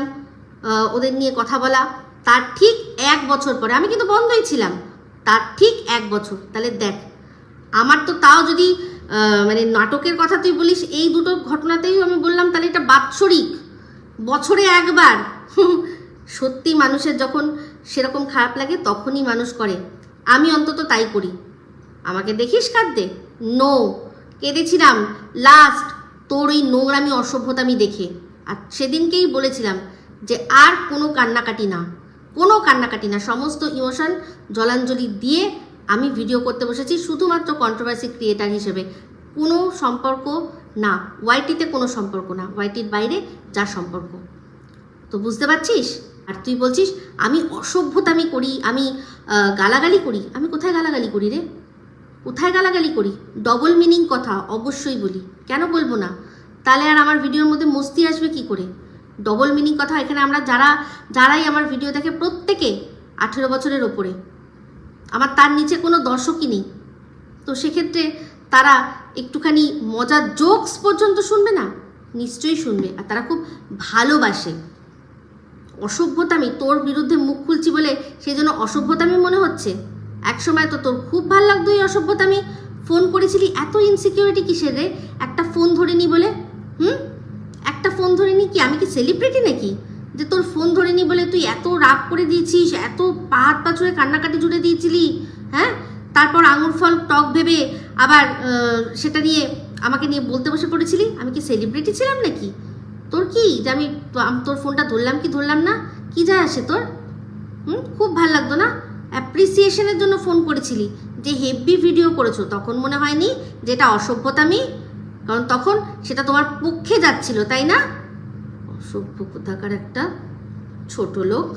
ওদের নিয়ে কথা বলা, তার ঠিক 1 বছর পরে, আমি কিন্তু বন্ধই ছিলাম, তার ঠিক 1 বছর। তাহলে দেখ আমার তো তাও যদি মানে নাটকের কথা তুই বলিস, এই দুটো ঘটনাতেই আমি বললাম, তাহলে এটা বাৎসরিক, বছরে একবার। সত্যি মানুষের যখন সেরকম খারাপ লাগে তখনই মানুষ করে, আমি অন্তত তাই করি। আমাকে দেখিস কাঁদতে? নো, কেঁদেছিলাম লাস্ট তোর ওই নোংরামি অসভ্যতামি দেখে। আর সেদিনকেই বলেছিলাম যে আর কোনো কান্নাকাটি না, কোনো কান্নাকাটি না, সমস্ত ইমোশন জলাঞ্জলি দিয়ে আমি ভিডিও করতে বসেছি শুধুমাত্র কন্ট্রোভার্সি ক্রিয়েটার হিসেবে। কোনো সম্পর্ক না, ওয়াইটিতে কোনো সম্পর্ক না, ওয়াইটির বাইরে যা সম্পর্ক। তো বুঝতে পারছিস? আর তুই বলছিস আমি অসভ্যতামি করি, আমি গালাগালি করি। আমি কোথায় গালাগালি করি রে? কোথায় গালাগালি করি? ডবল মিনিং কথা অবশ্যই বলি, কেন বলবো না? তাহলে আর আমার ভিডিওর মধ্যে মস্তি আসবে কি করে? ডবল মিনিং কথা এখানে আমরা যারাই আমার ভিডিও দেখে প্রত্যেকে 18 বছরের ওপরে, আমার তার নিচে কোনো দর্শকই নেই। তো সেক্ষেত্রে তারা একটুখানি মজার জোকস পর্যন্ত শুনবে না? নিশ্চয়ই শুনবে, আর তারা খুব ভালোবাসে। অসভ্যতামি তোর বিরুদ্ধে মুখ খুলছি বলে সেই জন্য অসভ্যতামি মনে হচ্ছে? একসময় তো তোর খুব ভালো লাগতো এই অসভ্যতামি, ফোন করেছিলি, এত ইনসিকিউরিটি কিসের রে? একটা ফোন ধরিনি বলে, একটা ফোন ধরিনি কি? আমি কি সেলিব্রিটি নাকি যে তোর ফোন ধরিনি বলে তুই এত রাগ করে দিয়েছিস, এত হাত পা ছুঁড়ে কান্নাকাটি জুড়ে দিয়েছিলি? হ্যাঁ, তারপর আঙুর ফল টক ভেবে আবার সেটা নিয়ে আমাকে নিয়ে বলতে বসে পড়েছিলি। আমি কি সেলিব্রিটি ছিলাম নাকি? তোর কি যে আমি তোর ফোনটা ধরলাম কি ধরলাম না, কি যায় আসে তোর? খুব ভাল লাগতো না? অ্যাপ্রিসিয়েশনের জন্য ফোন করেছিলি, যে হেভি ভিডিও করেছো, তখন মনে হয়নি যেটা অসভ্যতামি? কারণ তখন সেটা তোমার পক্ষে যাচ্ছিল, তাই না? অসভ্য কোথাকার একটা ছোট লোক।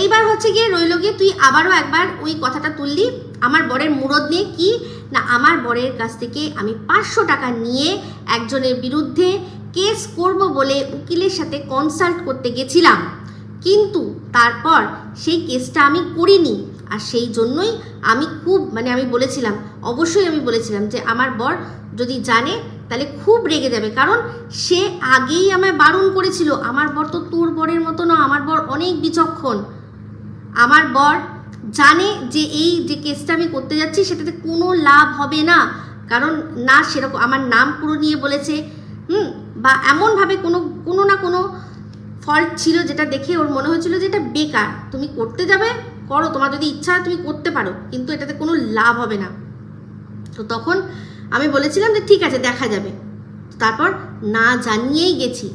এইবার হচ্ছে গিয়ে রইল গিয়ে তুই আবারও একবার ওই কথাটা তুললি আমার বরের মুরদ নিয়ে। কি না, আমার বরের কাছ থেকে আমি 500 টাকা নিয়ে একজনের বিরুদ্ধে কেস করব বলে উকিলের সাথে কনসাল্ট করতে গেছিলাম, কিন্তু তারপর সেই কেসটা আমি করিনি। আর সেই জন্যই আমি খুব আমি বলেছিলাম, অবশ্যই আমি বলেছিলাম যে আমার বর যদি জানে তাহলে খুব রেগে যাবে, কারণ সে আগেই আমায় বারণ করেছিল। আমার বর তো তোর বরের মতো না, আমার বর অনেক বিচক্ষণ। আমার বর জানে যে এই যে কেসটা আমি করতে যাচ্ছি সেটাতে কোনো লাভ হবে না, কারণ না সেরকম আমার নাম পুরো নিয়ে বলেছে, বা এমনভাবে কোনো না কোনো ফল্ট ছিল, যেটা দেখে ওর মনে হয়েছিল যে এটা বেকার, তুমি করতে যাবে করো, তোমার যদি ইচ্ছা হয় তুমি করতে পারো, কিন্তু এটাতে কোনো লাভ হবে না। তো তখন আমি বলেছিলাম যে ঠিক আছে দেখা যাবে, তারপর না জানিয়েই গেছি।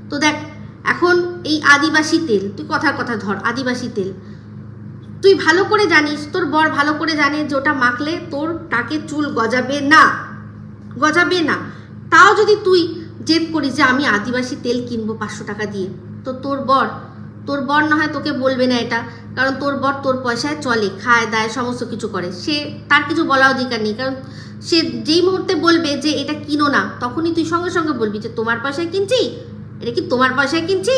তো দেখ এখন এই আদিবাসী তেল, তুই কথার কথা ধর আদিবাসী তেল, তুই ভালো করে জানিস, তোর বর ভালো করে জানে যে ওটা মাখলে তোর টাকে চুল গজাবে না, গজাবে না। তাও যদি তুই জেদ করিস যে আমি আদিবাসী তেল কিনবো 500 টাকা দিয়ে, তো তোর বর না হয় তোকে বলবে না এটা, কারণ তোর বর তোর পয়সায় চলে, খায় দায় সমস্ত কিছু করে, সে তার কিছু বলা অধিকার নেই, কারণ সে যেই মুহূর্তে বলবে যে এটা কিনো না, তখনই তুই সঙ্গে সঙ্গে বলবি যে তোমার পয়সায় কিনছি, এটা কি তোমার পয়সায় কিনছি,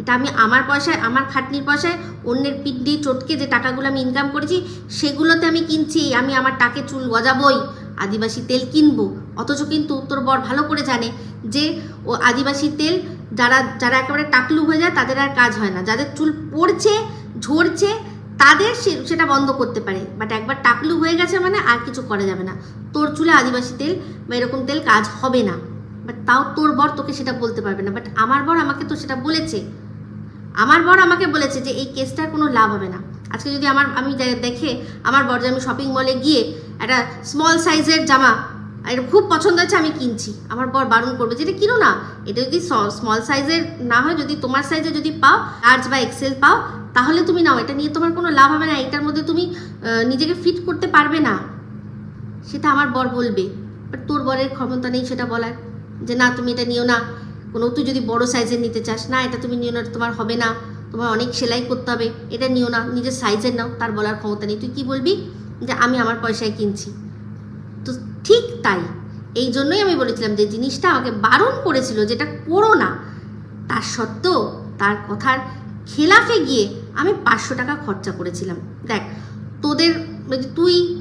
এটা আমি আমার পয়সায়, আমার খাটনির পয়সায়, অন্যের পিঠ দিয়ে চটকে যে টাকাগুলো আমি ইনকাম করেছি সেগুলোতে আমি কিনছি, আমি আমার টাকে চুল গজাবই, আদিবাসী তেল কিনবো। অথচ কিন্তু তোর বর ভালো করে জানে যে ও আদিবাসী তেল যারা যারা একেবারে টাকলু হয়ে যায় তাদের আর কাজ হয় না, যাদের চুল পড়ছে ঝরছে তাদের সেটা বন্ধ করতে পারে, বাট একবার টাকলু হয়ে গেছে মানে আর কিছু করা যাবে না, তোর চুলে আদিবাসী তেল বা এরকম তেল কাজ হবে না। বাট তাও তোর বর তোকে সেটা বলতে পারবে না, বাট আমার বর আমাকে তো সেটা বলেছে, আমার বর আমাকে বলেছে যে এই কেসটার কোনো লাভ হবে না। আজকে যদি আমি দেখে আমার বর যে আমি শপিং মলে গিয়ে একটা স্মল সাইজের জামা এটা খুব পছন্দ হয়েছে আমি কিনছি, আমার বর বারণ করবে যে এটা কিনো না, এটা যদি স্মল সাইজের না হয়, যদি তোমার সাইজে যদি পাও, লার্জ বা এক্সেল পাও, তাহলে তুমি নাও, এটা নিয়ে তোমার কোনো লাভ হবে না, এটার মধ্যে তুমি নিজেকে ফিট করতে পারবে না, সেটা আমার বর বলবে। বাট তোর বরের ক্ষমতা নেই সেটা বলার, যে না তুমি এটা নিও না, কোনো তুই যদি বড় সাইজের নিতে চাস, না এটা তুমি নিও না, তোমার হবে না, তোমার অনেক সেলাই করতে হবে, এটা নিও না, নিজের সাইজের নাও, তার বলার ক্ষমতা নেই। তুই কি বলবি যে আমি আমার পয়সায় কিনছি। তো ঠিক তাই, এই জন্যই আমি বলেছিলাম যে জিনিসটা আমাকে বারণ করেছিল যেটা করো না, তার সত্ত্বেও তার কথার খেলাফে গিয়ে আমি 500 টাকা খরচা করেছিলাম। দেখ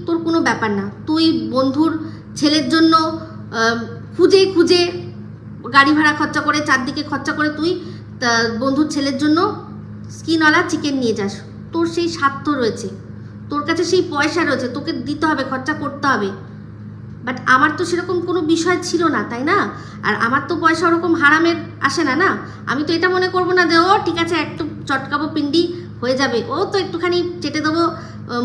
তোর কোনো ব্যাপার না, তুই বন্ধুর ছেলের জন্য খুঁজে খুঁজে গাড়ি ভাড়া খরচা করে, চারদিকে খরচা করে তুই বন্ধুর ছেলের জন্য স্কিনওয়ালা চিকেন নিয়ে যাস, তোর সেই স্বার্থ রয়েছে, তোর কাছে সেই পয়সা রয়েছে, তোকে দিতে হবে, খরচা করতে হবে। বাট আমার তো সেরকম কোনো বিষয় ছিল না, তাই না? আর আমার তো পয়সা ওরকম হারামের আসে না, না আমি তো এটা মনে করবো না যে ও ঠিক আছে একটু চটকাবো পিন্ডি হয়ে যাবে, ও তো একটুখানি চেটে দেবো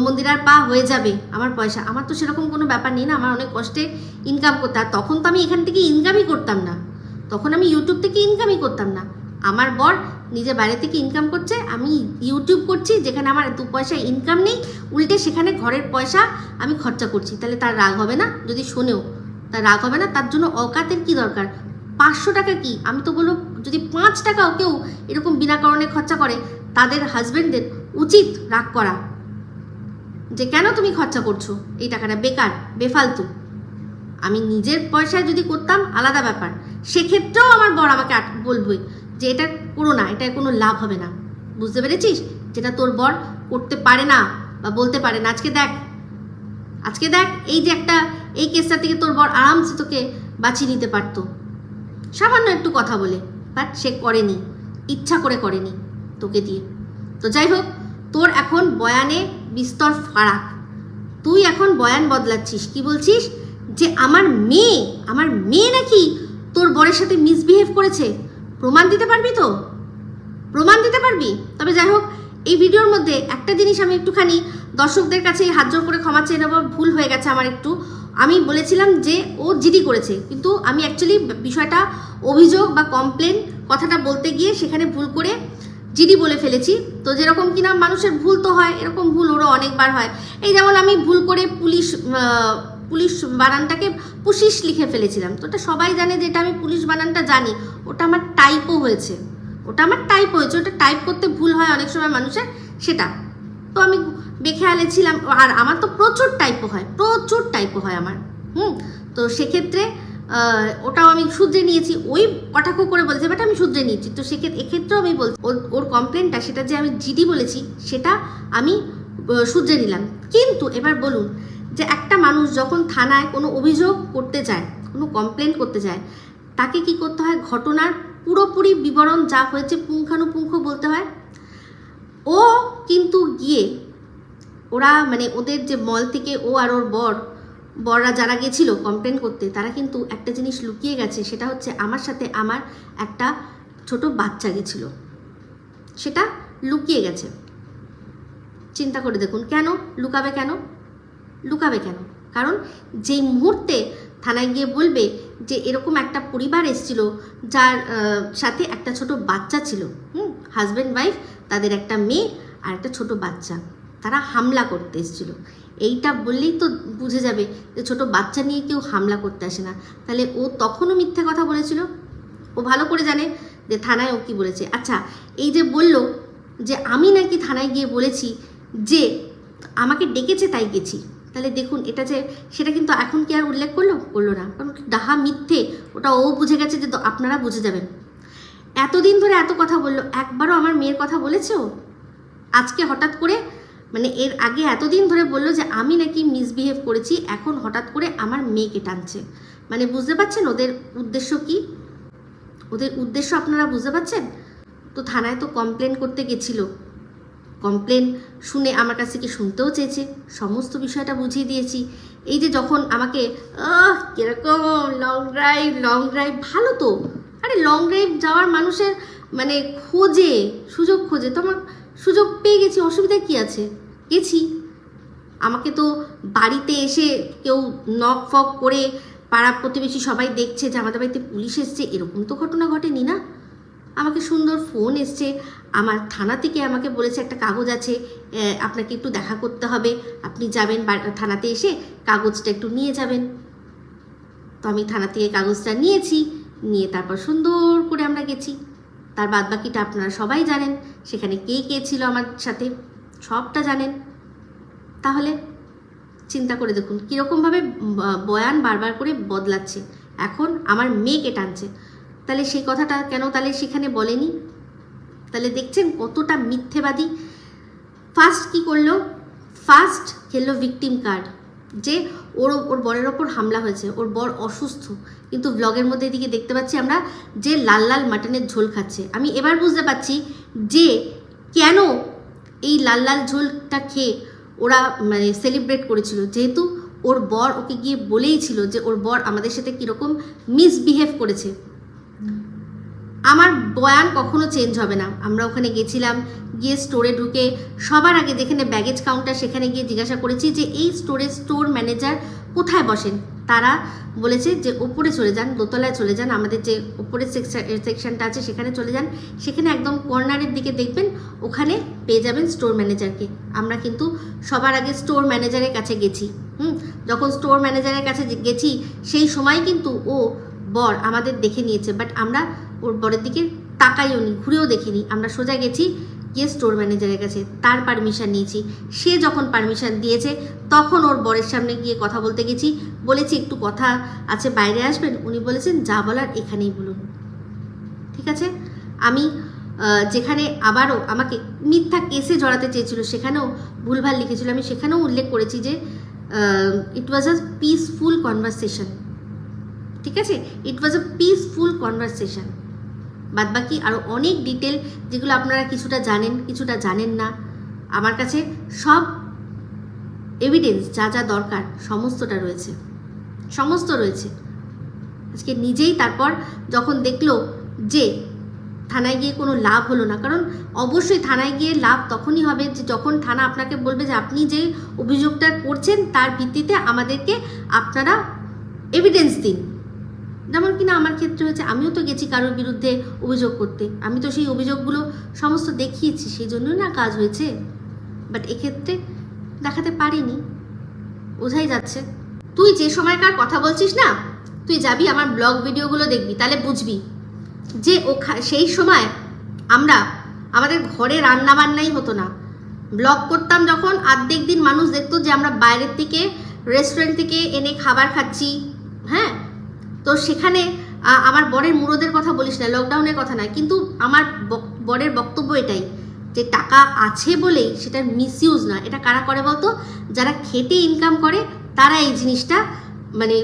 মন্দিরার পা হয়ে যাবে আমার পয়সা, আমার তো সেরকম কোনো ব্যাপার নেই না, আমার অনেক কষ্টে ইনকাম করতে, আর তখন তো আমি এখান থেকে ইনকামই করতাম না, তখন আমি ইউটিউব থেকে ইনকামই করতাম না, আমার বর নিজে বাইরে থেকে ইনকাম করছে, আমি ইউটিউব করছি যেখানে আমার 2 পয়সা ইনকাম নেই, উল্টে সেখানে ঘরের পয়সা আমি খরচা করছি, তাহলে তার রাগ হবে না? যদি শোনেও তার রাগ হবে না? তার জন্য অকাতের কি দরকার? 500 টাকা কি, আমি তো বলবো যদি 5 টাকাও কেউ এরকম বিনা কারণে খরচা করে, তাদের হাজব্যান্ডদের উচিত রাগ করা, যে কেন তুমি খরচা করছো এই টাকাটা, বেকার বেফালতু। আমি নিজের পয়সায় যদি করতাম আলাদা ব্যাপার, সেক্ষেত্রেও আমার বর আমাকে বলবে যে এটা করো না, এটা কোনো লাভ হবে না। বুঝতে পেরেছিস? যেটা তোর বর করতে পারে না বা বলতে পারে না। আজকে দেখ এই যে এই কেসটা থেকে তোর বর আরামসে তোকে বাঁচিয়ে নিতে পারতো সামান্য একটু কথা বলে, বাট সে করেনি, ইচ্ছা করে করেনি তোকে দিয়ে। তো যাই হোক, তোর এখন বয়ানে বিস্তর ফারাক, তুই এখন বয়ান বদলাচ্ছিস, কি বলছিস যে আমার মেয়ে নাকি তোর বরের সাথে মিসবিহেভ করেছে। প্রমাণ দিতে পারবি তো? প্রমাণ দিতে পারবি? তবে যাই হোক, এই ভিডিওর মধ্যে একটা জিনিস আমি একটুখানি দর্শকদের কাছে হাত জোর করে ক্ষমা চেয়ে নেব, ভুল হয়ে গেছে আমার একটু। আমি বলেছিলাম যে ও জিডি করেছে, কিন্তু আমি অ্যাকচুয়ালি বিষয়টা অভিযোগ বা কমপ্লেন কথাটা বলতে গিয়ে সেখানে ভুল করে জিডি বলে ফেলেছি। তো যেরকম কিনা মানুষের ভুল তো হয়, এরকম ভুল ওরও অনেকবার হয়। এই যেমন আমি ভুল করে পুলিশ বানানটাকে পুশিস লিখে ফেলেছিলাম, তো ওটা সবাই জানে যে এটা আমি পুলিশ বানানটা জানি, ওটা আমার টাইপও হয়েছে, ওটা টাইপ করতে ভুল হয় অনেক সময় মানুষের, সেটা তো আমি বেখেয়ালে ছিলাম। আর আমার তো প্রচুর টাইপও হয় আমার, তো সেক্ষেত্রে ওটাও আমি শুধরে নিয়েছি, ওই কটাক্ষ করে বলেছে বাট আমি শুধরে নিয়েছি। তো এক্ষেত্রেও আমি বলছি ওর কমপ্লেনটা, সেটা যে আমি জিডি বলেছি সেটা আমি শুধরে নিলাম। কিন্তু এবার বলুন যে একটা মানুষ যখন থানায় কোনো অভিযোগ করতে যায়, কোনো কমপ্লেন করতে যায়, তাকে কি করতে হয়? ঘটনার পুরোপুরি বিবরণ যা হয়েছে পুঙ্খানুপুঙ্খ বলতে হয়। ও কিন্তু গিয়ে ওদের যে মল থেকে ও আর ওর বররা যারা গেছিল কমপ্লেন করতে, তারা কিন্তু একটা জিনিস লুকিয়ে গেছে, সেটা হচ্ছে আমার সাথে আমার একটা ছোট বাচ্চা গেছিলো। সেটা লুকিয়ে গেছে। চিন্তা করে দেখুন, কেন লুকাবে? লুকাবে কেন? কারণ যেই মুহূর্তে থানায় গিয়ে বলবে যে এরকম একটা পরিবার এসেছিল যার সাথে একটা ছোট বাচ্চা ছিল, হাজব্যান্ড ওয়াইফ, তাদের একটা মেয়ে আর একটা ছোট বাচ্চা, তারা হামলা করতে এসেছিল, এইটা বললেই তো বুঝে যাবে যে ছোট বাচ্চা নিয়ে কেউ হামলা করতে আসে না। তাহলে ও তখনও মিথ্যে কথা বলেছিল। ও ভালো করে জানে যে থানায় ও কী বলেছে। আচ্ছা, এই যে বলল যে আমি নাকি থানায় গিয়ে বলেছি যে আমাকে ডেকেছে তাই গেছি, তাহলে দেখুন এটা যে সেটা কিন্তু এখন কি আর উল্লেখ করলো না, কারণ ডাহা মিথ্যে, ওটা ও বুঝে গেছে যে আপনারা বুঝে যাবেন। এতদিন ধরে এত কথা বললো, একবারও আমার মেয়ের কথা বলেছে ও? আজকে হঠাৎ করে, মানে এর আগে এতদিন ধরে বললো যে আমি নাকি মিসবিহেভ করেছি, এখন হঠাৎ করে আমার মেয়েকে টানছে। মানে বুঝতে পারছেন ওদের উদ্দেশ্য কি? ওদের উদ্দেশ্য আপনারা বুঝতে পারছেন? তো থানায় তো কমপ্লেন করতে গেছিল, কমপ্লেন শুনে আমার কাছ থেকে শুনতেও চেয়েছে, সমস্ত বিষয়টা বুঝিয়ে দিয়েছি। এই যে যখন আমাকে কিরকম লং ড্রাইভ, ভালো তো, আরে লং ড্রাইভ যাওয়ার মানুষের মানে সুযোগ খোঁজে, তো আমার সুযোগ পেয়ে গেছি, অসুবিধা কি আছে? গেছি। আমাকে তো বাড়িতে এসে কেউ নক ফক করে পাড়া প্রতিবেশী সবাই দেখছে যে আমাদের বাড়িতে পুলিশ এসছে, এরকম তো ঘটনা ঘটেনি না। আমাকে সুন্দর ফোন এসছে, আমার থানা থেকে আমাকে বলেছে একটা কাগজ আছে, আপনাকে একটু দেখা করতে হবে, আপনি যাবেন থানাতে এসে কাগজটা একটু নিয়ে যাবেন। তো আমি থানা থেকে কাগজটা নিয়ে তারপর সুন্দর করে আমরা গেছি। তার বাদবাকিটা আপনারা সবাই জানেন, সেখানে কে কে ছিল আমার সাথে সবটা জানেন। তাহলে চিন্তা করে দেখুন কীরকমভাবে বয়ান বারবার করে বদলাচ্ছে, এখন আমার মেয়েকে টানছে। তাহলে সেই কথাটা কেন তাহলে সেখানে বলেনি? তাহলে দেখছেন কতটা মিথ্যেবাদী। ফার্স্ট কি করলো? ফার্স্ট খেললো ভিকটিম কার্ড, যে ওর বরের ওপর হামলা হয়েছে, ওর বর অসুস্থ, কিন্তু ব্লগের মধ্যে এদিকে দেখতে পাচ্ছি আমরা যে লাল লাল মাটনের ঝোল খাচ্ছে। আমি এবার বুঝতে পারছি যে কেন এই লাল লাল ঝোলটা খেয়ে ওরা মানে সেলিব্রেট করেছিল, যেহেতু ওর বর ওকে গিয়ে বলেই ছিল যে ওর বর আমাদের সাথে কীরকম মিসবিহেভ করেছে। আমার বয়ান কখনো চেঞ্জ হবে না। আমরা ওখানে গেছিলাম, গিয়ে স্টোরে ঢুকে সবার আগে যেখানে ব্যাগেজ কাউন্টার সেখানে গিয়ে জিজ্ঞাসা করেছি যে এই স্টোর ম্যানেজার কোথায় বসেন। তারা বলেছে যে ওপরে চলে যান, দোতলায় চলে যান, আমাদের যে ওপরের সেকশনটা আছে সেখানে চলে যান, সেখানে একদম কর্নারের দিকে দেখবেন, ওখানে পেয়ে যাবেন স্টোর ম্যানেজারকে। আমরা কিন্তু সবার আগে স্টোর ম্যানেজারের কাছে গেছি। যখন স্টোর ম্যানেজারের কাছে গেছি সেই সময় কিন্তু ও বর আমাদের দেখে নিয়েছে, বাট আমরা ওর বরের দিকে তাকাইও নি, ঘুরেও দেখিনি। আমরা সোজা গেছি গিয়ে স্টোর ম্যানেজারের কাছে, তার পারমিশন নিয়েছি। সে যখন পারমিশন দিয়েছে তখন ওর বরের সামনে গিয়ে কথা বলতে গেছি, বলেছি একটু কথা আছে বাইরে আসবেন, উনি বলেছেন যা বলার এখানেই বলুন। ঠিক আছে, আমি যেখানে আবারও আমাকে মিথ্যা কেসে জড়াতে চেয়েছিল সেখানেও ভুলভাল লিখেছিল, আমি সেখানেও উল্লেখ করেছি যে ইট ওয়াজ আ পিসফুল কনভারসেশন। ঠিক আছে, ইট ওয়াজ আ পিসফুল কনভারসেশন। বাদবাকি আরও অনেক ডিটেল যেগুলো আপনারা কিছুটা জানেন কিছুটা জানেন না, আমার কাছে সব এভিডেন্স যা যা দরকার সমস্তটা রয়েছে, সমস্ত রয়েছে। আজকে নিজেই তারপর যখন দেখলো যে থানায় গিয়ে কোনো লাভ হলো না, কারণ অবশ্যই থানায় গিয়ে লাভ তখনই হবে যে যখন থানা আপনাকে বলবে যে আপনি যে অভিযোগটা করছেন তার ভিত্তিতে আমাদেরকে আপনারা এভিডেন্স দিন। যেমন কিনা আমার ক্ষেত্রে হয়েছে, আমিও তো গেছি কারোর বিরুদ্ধে অভিযোগ করতে, আমি তো সেই অভিযোগগুলো সমস্ত দেখিয়েছি, সেই জন্যই না কাজ হয়েছে। বাট এক্ষেত্রে দেখাতে পারিনি, বোঝাই যাচ্ছে। তুই যে সময়কার কথা বলছিস না, তুই যাবি আমার ব্লগ ভিডিওগুলো দেখবি, তাহলে বুঝবি যে সেই সময় আমাদের ঘরে রান্না বান্নাই হতো না। ব্লগ করতাম যখন, অর্ধেক দিন মানুষ দেখতো যে আমরা বাইরের থেকে রেস্টুরেন্ট থেকে এনে খাবার খাচ্ছি। হ্যাঁ, তো সেখানে আমার বরের মুরদের কথা বলিস না, লকডাউনের কথা নয়, কিন্তু আমার বরের বক্তব্য এটাই যে টাকা আছে বলেই সেটার মিসইউজ না। এটা কারা করে বলতো? যারা খেটে ইনকাম করে তারা এই জিনিসটা মানে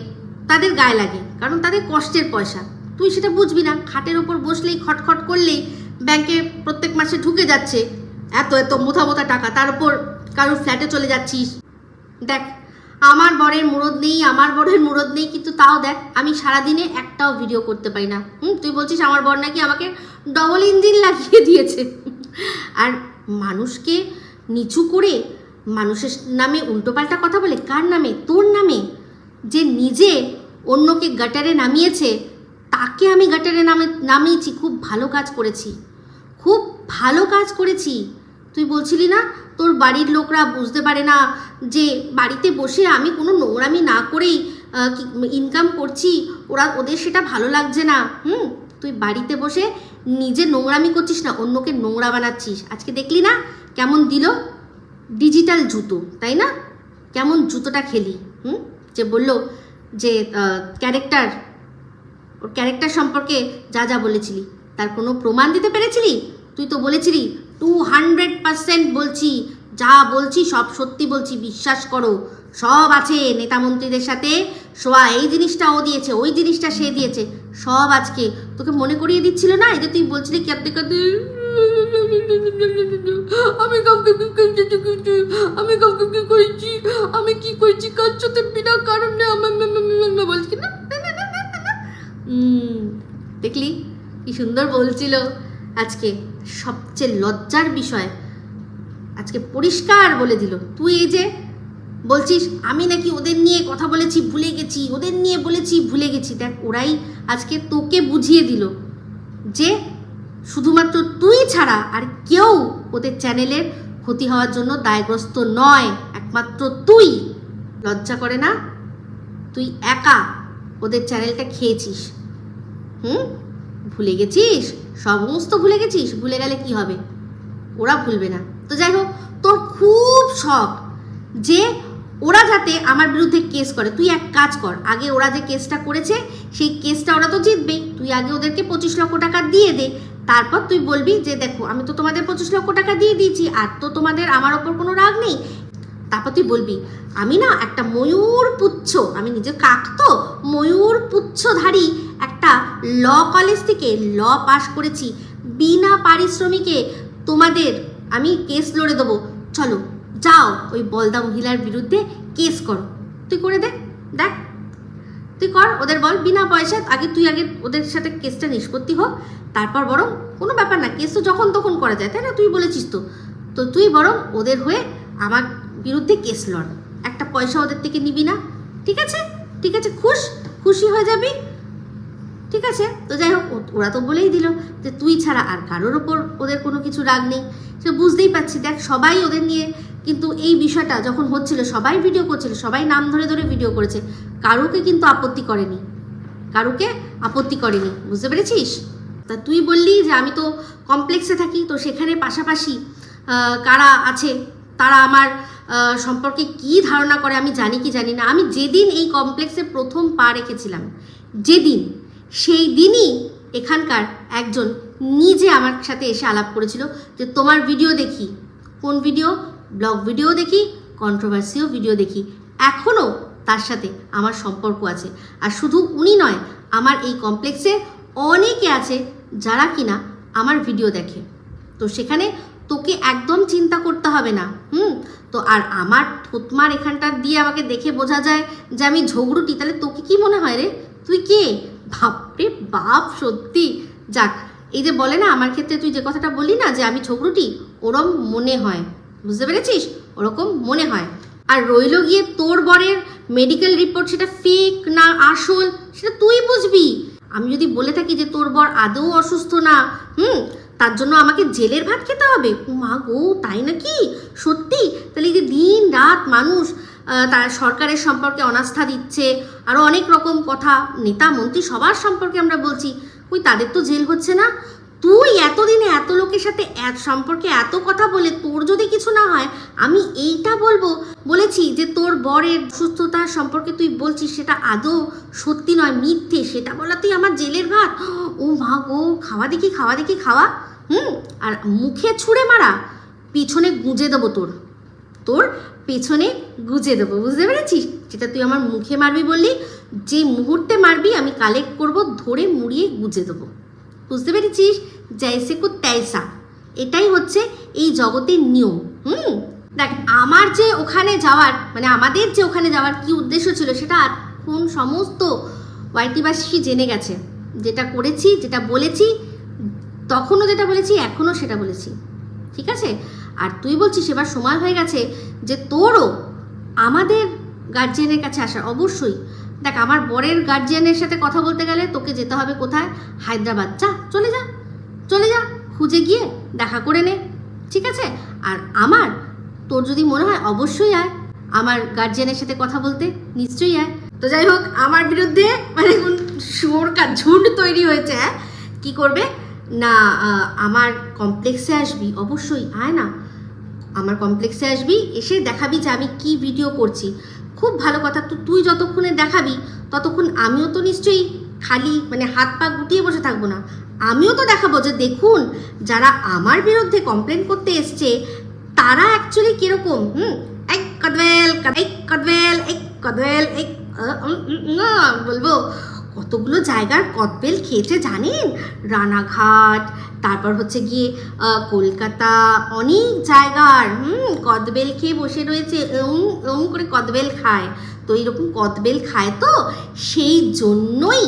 তাদের গায়ে লাগে, কারণ তাদের কষ্টের পয়সা। তুই সেটা বুঝবি না, খাটের ওপর বসলেই খটখট করলেই ব্যাংকে প্রত্যেক মাসে ঢুকে যাচ্ছে এত এত মোথা মোথা টাকা, তার উপর কারোর ফ্ল্যাটে চলে যাচ্ছিস। দেখ, আমার বরের মুরদ নেই, কিন্তু তাও দেখ আমি সারাদিনে একটাও ভিডিও করতে পারি না। তুই বলছিস আমার বর নাকি আমাকে ডবল ইঞ্জিন লাগিয়ে দিয়েছে। আর মানুষকে নিচু করে মানুষের নামে উল্টোপাল্টা কথা বলে, কার নামে? তোর নামে। যে নিজে অন্যকে গাটারে নামিয়েছে তাকে আমি গাটারে নামিয়েছি। খুব ভালো কাজ করেছি, খুব ভালো কাজ করেছি। তুই বলছিলি না তোর বাড়ির লোকরা বুঝতে পারে না যে বাড়িতে বসে আমি কোনো নোংরামি না করেই ইনকাম করছি, ওদের সেটা ভালো লাগছে না। তুই বাড়িতে বসে নিজে নোংরামি করছিস না, অন্যকে নোংরা বানাচ্ছিস। আজকে দেখলি না কেমন দিল ডিজিটাল জুতো, তাই না? কেমন জুতোটা খেলি। যে বলল যে ওর ক্যারেক্টার সম্পর্কে যা যা বলেছিলি তার কোনো প্রমাণ দিতে পেরেছিলি? তুই তো বলেছিলি 200% বলছি, যা বলছি সব সত্যি বলছি, বিশ্বাস করো, সব আছে নেতা মন্ত্রীদের সাথে শোয়া, এই জিনিসটা ও দিয়েছে, ওই জিনিসটা সে দিয়েছে, সব আজকে তোকে মনে করিয়ে দিচ্ছিল না? এই যে তুই বলছিলি কাঁদতে কাঁদতে আমি কাউকে কি করেছি, আমি কি করেছি কার সাথে বিনা কারণে আমার বলছি না। দেখলি কি সুন্দর বলছিল। আজকে সবচেয়ে লজ্জার বিষয় আজকে পরিষ্কার বলে দিল। তুই এই যে বলছিস আমি নাকি ওদের নিয়ে কথা বলেছি ভুলে গেছি, ওদের নিয়ে বলেছি ভুলে গেছি, দেখ ওরাই আজকে তোকে বুঝিয়ে দিল যে শুধুমাত্র তুই ছাড়া আর কেউ ওদের চ্যানেলের ক্ষতি হওয়ার জন্য দায়গ্রস্ত নয়, একমাত্র তুই। লজ্জা করে না? তুই একা ওদের চ্যানেলটা খেয়েছিস। ভুলে গেছিস, সমস্ত ভুলে গেছিস। ভুলে গেলে কি হবে? ওরা ভুলবে না। তো যাই হোক, তোর খুব শখ যে ওরা যাতে আমার বিরুদ্ধে কেস করে। তুই এক কাজ কর, আগে ওরা যে কেসটা করেছে সেই কেসটা ওরা তো জিতবেই, তুই আগে ওদেরকে 25 লক্ষ টাকা দিয়ে দে। তারপর তুই বলবি যে দেখো আমি তো তোমাদের 25 লক্ষ টাকা দিয়ে দিয়েছি, আর তো তোমাদের আমার ওপর কোনো রাগ নেই। তারপর তুই বলবি আমি না একটা ময়ূর পুচ্ছ, আমি নিজের কাক তো, ময়ূর পুচ্ছধারী একটা ল কলেজ থেকে ল পাস করেছি, বিনা পারিশ্রমিকে তোমাদের আমি কেস লড়ে দেবো, চলো যাও ওই বলদা মহিলার বিরুদ্ধে কেস করো। তুই করে দেখ, তুই কর, ওদের বল বিনা পয়সায়। তুই আগে ওদের সাথে কেসটা নিষ্পত্তি হোক, তারপর বরং কোনো ব্যাপার না, কেস তো যখন তখন করা যায়, তাই না? তুই বলেছিস তো তুই বরং ওদের হয়ে আমার বিরুদ্ধে কেস লড়, একটা পয়সা ওদের থেকে নিবি না। ঠিক আছে, খুশি হয়ে যাবি। ঠিক আছে, তো যাই হোক, ওরা তো বলেই দিল যে তুই ছাড়া আর কারোর ওপর ওদের কোনো কিছু রাগ নেই। সে বুঝতেই পারছি, দেখ সবাই ওদের নিয়ে, কিন্তু এই বিষয়টা যখন হচ্ছিল সবাই ভিডিও করছিল, সবাই নাম ধরে ধরে ভিডিও করেছে, কারোকে কিন্তু আপত্তি করেনি, বুঝতে পেরেছিস? তা তুই বললি যে আমি তো কমপ্লেক্সে থাকি, তো সেখানে পাশাপাশি কারা আছে তারা আমার সম্পর্কে কি ধারণা করে আমি জানি কি জানি না। আমি যেদিন এই কমপ্লেক্সে প্রথম পা রেখেছিলাম, সেই দিনই এখানকার একজন নিজে আমার সাথে এসে আলাপ করেছিল যে তোমার ভিডিও দেখি, কোন ভিডিও? ব্লগ ভিডিও দেখি, কন্ট্রোভার্সিও ভিডিও দেখি, এখনও তার সাথে আমার সম্পর্ক আছে। আর শুধু উনি নয়, আমার এই কমপ্লেক্সে অনেকে আছে যারা কিনা আমার ভিডিও দেখে। তো সেখানে তোকে একদম চিন্তা করতে হবে না। তো আর আমার থুতমার এখানটা দিয়ে আমাকে দেখে বোঝা যায় যে আমি ঝগড়ুটি, তাহলে তোকে কি মনে হয় রে? তুই কে? বাপরে বাপ, সত্যি। যাক, এই যে বলে না আমার ক্ষেত্রে তুই যে কথাটা বললি না যে আমি ঝগড়ুটি, ওরম মনে হয়, বুঝতে পেরেছিস? ওরকম মনে হয়। আর রইল গিয়ে তোর বরের মেডিকেল রিপোর্ট, সেটা ফেক না আসল সেটা তুই বুঝবি। আমি যদি বলে থাকি যে তোর বর আদৌ অসুস্থ না, তার জন্য আমাকে জেলের ভাত খেতে হবে, মা গো তাই নাকি? সত্যি? তাহলে এই যে দিন রাত মানুষ তার সরকারের সম্পর্কে অনাস্থা দিচ্ছে, আরও অনেক রকম কথা, নেতা মন্ত্রী সবার সম্পর্কে আমরা বলছি, ওই তাদের তো জেল হচ্ছে না। তুই এতদিনে এত লোকের সাথে সম্পর্কে এত কথা বলে তোর যদি কিছু না হয়, আমি এইটা বলেছি যে তোর বরের সুস্থতা সম্পর্কে তুই বলছিস সেটা আদৌ সত্যি নয়, মিথ্যে, সেটা বলা তুই আমার জেলের ভাত। ও মা গো, খাওয়া দেখি খাওয়া। আর মুখে ছুঁড়ে মারা, পিছনে গুঁজে দেবো, তোর পেছনে গুঁজে দেবো, বুঝতে পেরেছিস? যেটা তুই আমার মুখে মারবি বললি, যে মুহূর্তে মারবি আমি কালেক্ট করব, ধরে মুড়িয়ে গুঁজে দেবো, বুঝতে পেরেছিস? জৈসে কো তৈসা, এটাই হচ্ছে এই জগতের নিয়ম। দেখ, আমার যে ওখানে যাওয়ার, মানে আমাদের যে ওখানে যাওয়ার কি উদ্দেশ্য ছিল সেটা এখন সমস্ত ওয়াইটিবাসী জেনে গেছে। যেটা করেছি, যেটা বলেছি, তখনও যেটা বলেছি, এখনও সেটা বলেছি। ঠিক আছে? আর তুই বলছিস এবার সময় হয়ে গেছে যে তোরও আমাদের গার্জিয়ানের কাছে আসার। অবশ্যই দেখ, আমার বরের গার্জিয়ানের সাথে কথা বলতে গেলে তোকে যেতে হবে কোথায়? হায়দ্রাবাদ। যা, চলে যা, চলে যা, খুঁজে গিয়ে দেখা করে নে, ঠিক আছে? আর আমার, তোর যদি মনে হয় অবশ্যই আয় আমার গার্জিয়ানের সাথে কথা বলতে, নিশ্চয়ই আয়। তো যাই হোক, আমার বিরুদ্ধে মানে সরকার ঝুন্ড তৈরি হয়েছে। হ্যাঁ, কী করবে না, আমার কমপ্লেক্সে আসবি, অবশ্যই আয় না, আমার কমপ্লেক্সে আসবি, এসে দেখাবি যে আমি কি ভিডিও করছি। খুব ভালো কথা। তো তুই যতক্ষণে দেখাবি ততক্ষণ আমিও তো নিশ্চয়ই খালি মানে হাত পা গুটিয়ে বসে থাকবো না, আমিও তো দেখাবো যে দেখুন যারা আমার বিরুদ্ধে কমপ্লেন করতে এসছে তারা অ্যাকচুয়ালি কিরকম। এক কদবেল, এক কদবেল, এক কদবেল, এক বলবো কতগুলো জায়গার কদবেল খেয়েছে জানেন? রানাঘাট, তারপর হচ্ছে গিয়ে কলকাতা, অনেক জায়গার কদবেল খেয়ে বসে রয়েছে, করে কদবেল খায়। তো এইরকম কদবেল খায়, তো সেই জন্যই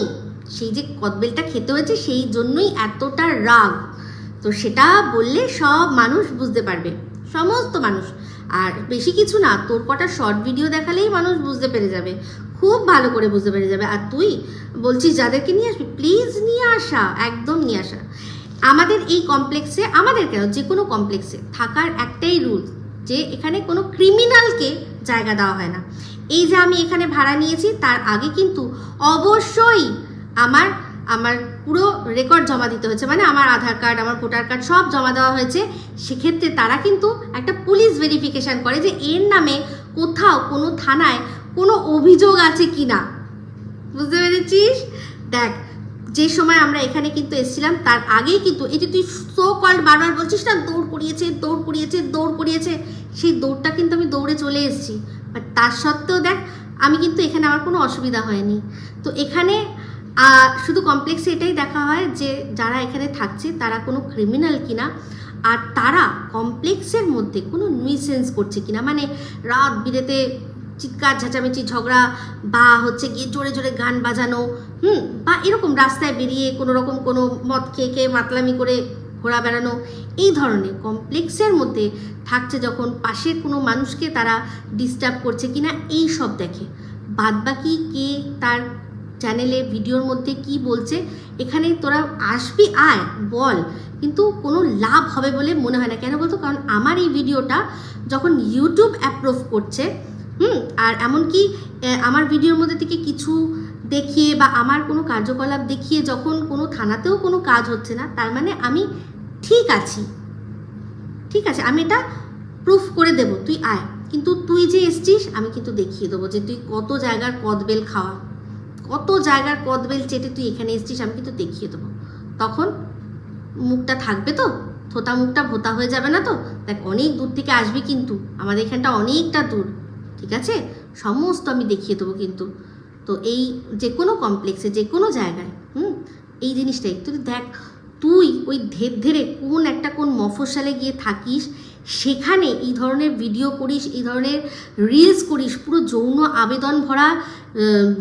সেই যে কদবেলটা খেতে হয়েছে সেই জন্যই এতটা রাগ। তো সেটা বললে সব মানুষ বুঝতে পারবে, সমস্ত মানুষ। আর বেশি কিছু না, তোর কটা শর্ট ভিডিও দেখালেই মানুষ বুঝতে পেরে যাবে, খুব ভালো করে বুঝতে পেরে যাবে। আর তুই বলছিস যাদেরকে নিয়ে আসবি, প্লিজ নিয়ে আসা, একদম নিয়ে আসা। আমাদের এই কমপ্লেক্সে, আমাদের কেন যে কোনো কমপ্লেক্সে থাকার একটাই রুল, যে এখানে কোনো ক্রিমিনালকে জায়গা দেওয়া হয় না। এই যে আমি এখানে ভাড়া নিয়েছি তার আগে কিন্তু অবশ্যই আমার পুরো রেকর্ড জমা দিতে হয়েছে, মানে আমার আধার কার্ড, আমার ভোটার কার্ড সব জমা দেওয়া হয়েছে। সেক্ষেত্রে তারা কিন্তু একটা পুলিশ ভেরিফিকেশান করে যে এর নামে কোথাও কোনো থানায় কোনো অভিযোগ আছে কি না। বুঝতে পেরেছিস? দেখ, যে সময় আমরা এখানে কিন্তু এসেছিলাম তার আগেই কিন্তু এই যে তুই সো কল্ড বারবার বলছিস না দৌড় করিয়েছে, দৌড় করিয়েছে, দৌড় করিয়েছে, সেই দৌড়টা কিন্তু আমি দৌড়ে চলে এসেছি। বাট তার সত্ত্বেও দেখ, আমি কিন্তু এখানে আমার কোনো অসুবিধা হয়নি। তো এখানে শুধু কমপ্লেক্সে এটাই দেখা হয় যে যারা এখানে থাকছে তারা কোনো ক্রিমিনাল কিনা, আর তারা কমপ্লেক্সের মধ্যে কোনো নুইসেন্স করছে কিনা, মানে রাত বিরেতে চিৎকার ঝাঁচামেচি ঝগড়া, বা হচ্ছে গিয়ে জোরে জোরে গান বাজানো, বা এরকম রাস্তায় বেরিয়ে কোনো রকম কোনো মদ খেয়ে খেয়ে মাতলামি করে ঘোরা বেড়ানো, এই ধরনের কমপ্লেক্সের মধ্যে থাকছে যখন পাশের কোনো মানুষকে তারা ডিস্টার্ব করছে কিনা এই সব দেখে। বাদবাকি কে তার চ্যানেলে ভিডিওর মধ্যে কি বলছে, এখানে তোরা আসবি, আয়, বল, কিন্তু কোনো লাভ হবে বলে মনে হয় না। কেন বলতো? কারণ আমার এই ভিডিওটা যখন ইউটিউব অ্যাপ্রুভ করছে, আর এমনকি আমার ভিডিওর মধ্যে থেকে কিছু দেখিয়ে বা আমার কোনো কার্যকলাপ দেখিয়ে যখন কোনো থানাতেও কোনো কাজ হচ্ছে না, তার মানে আমি ঠিক আছি, ঠিক আছে, আমি এটা প্রুফ করে দেব, তুই আয়। কিন্তু তুই যে এসছিস আমি কিন্তু দেখিয়ে দেবো যে তুই কত জায়গার কদবেল খাওয়া, কত জায়গার কদবেল চেটে তুই এখানে এসছিস, আমি কিন্তু দেখিয়ে দেবো। তখন মুখটা থাকবে তো, থোতা মুখটা ভোতা হয়ে যাবে না তো? দেখ, অনেক দূর থেকে আসবি কিন্তু, আমাদের এখানটা অনেকটা দূর, ঠিক আছে? সমস্ত আমি দেখিয়ে দেবো কিন্তু। তো এই যে কোনো কমপ্লেক্সে, যে কোনো জায়গায় এই জিনিসটাই তুই দেখ। তুই ওই ধেরে কোন মফস্বলে গিয়ে থাকিস, সেখানে এই ধরনের ভিডিও করিস, এই ধরনের রিলস করিস, পুরো যৌন আবেদন ভরা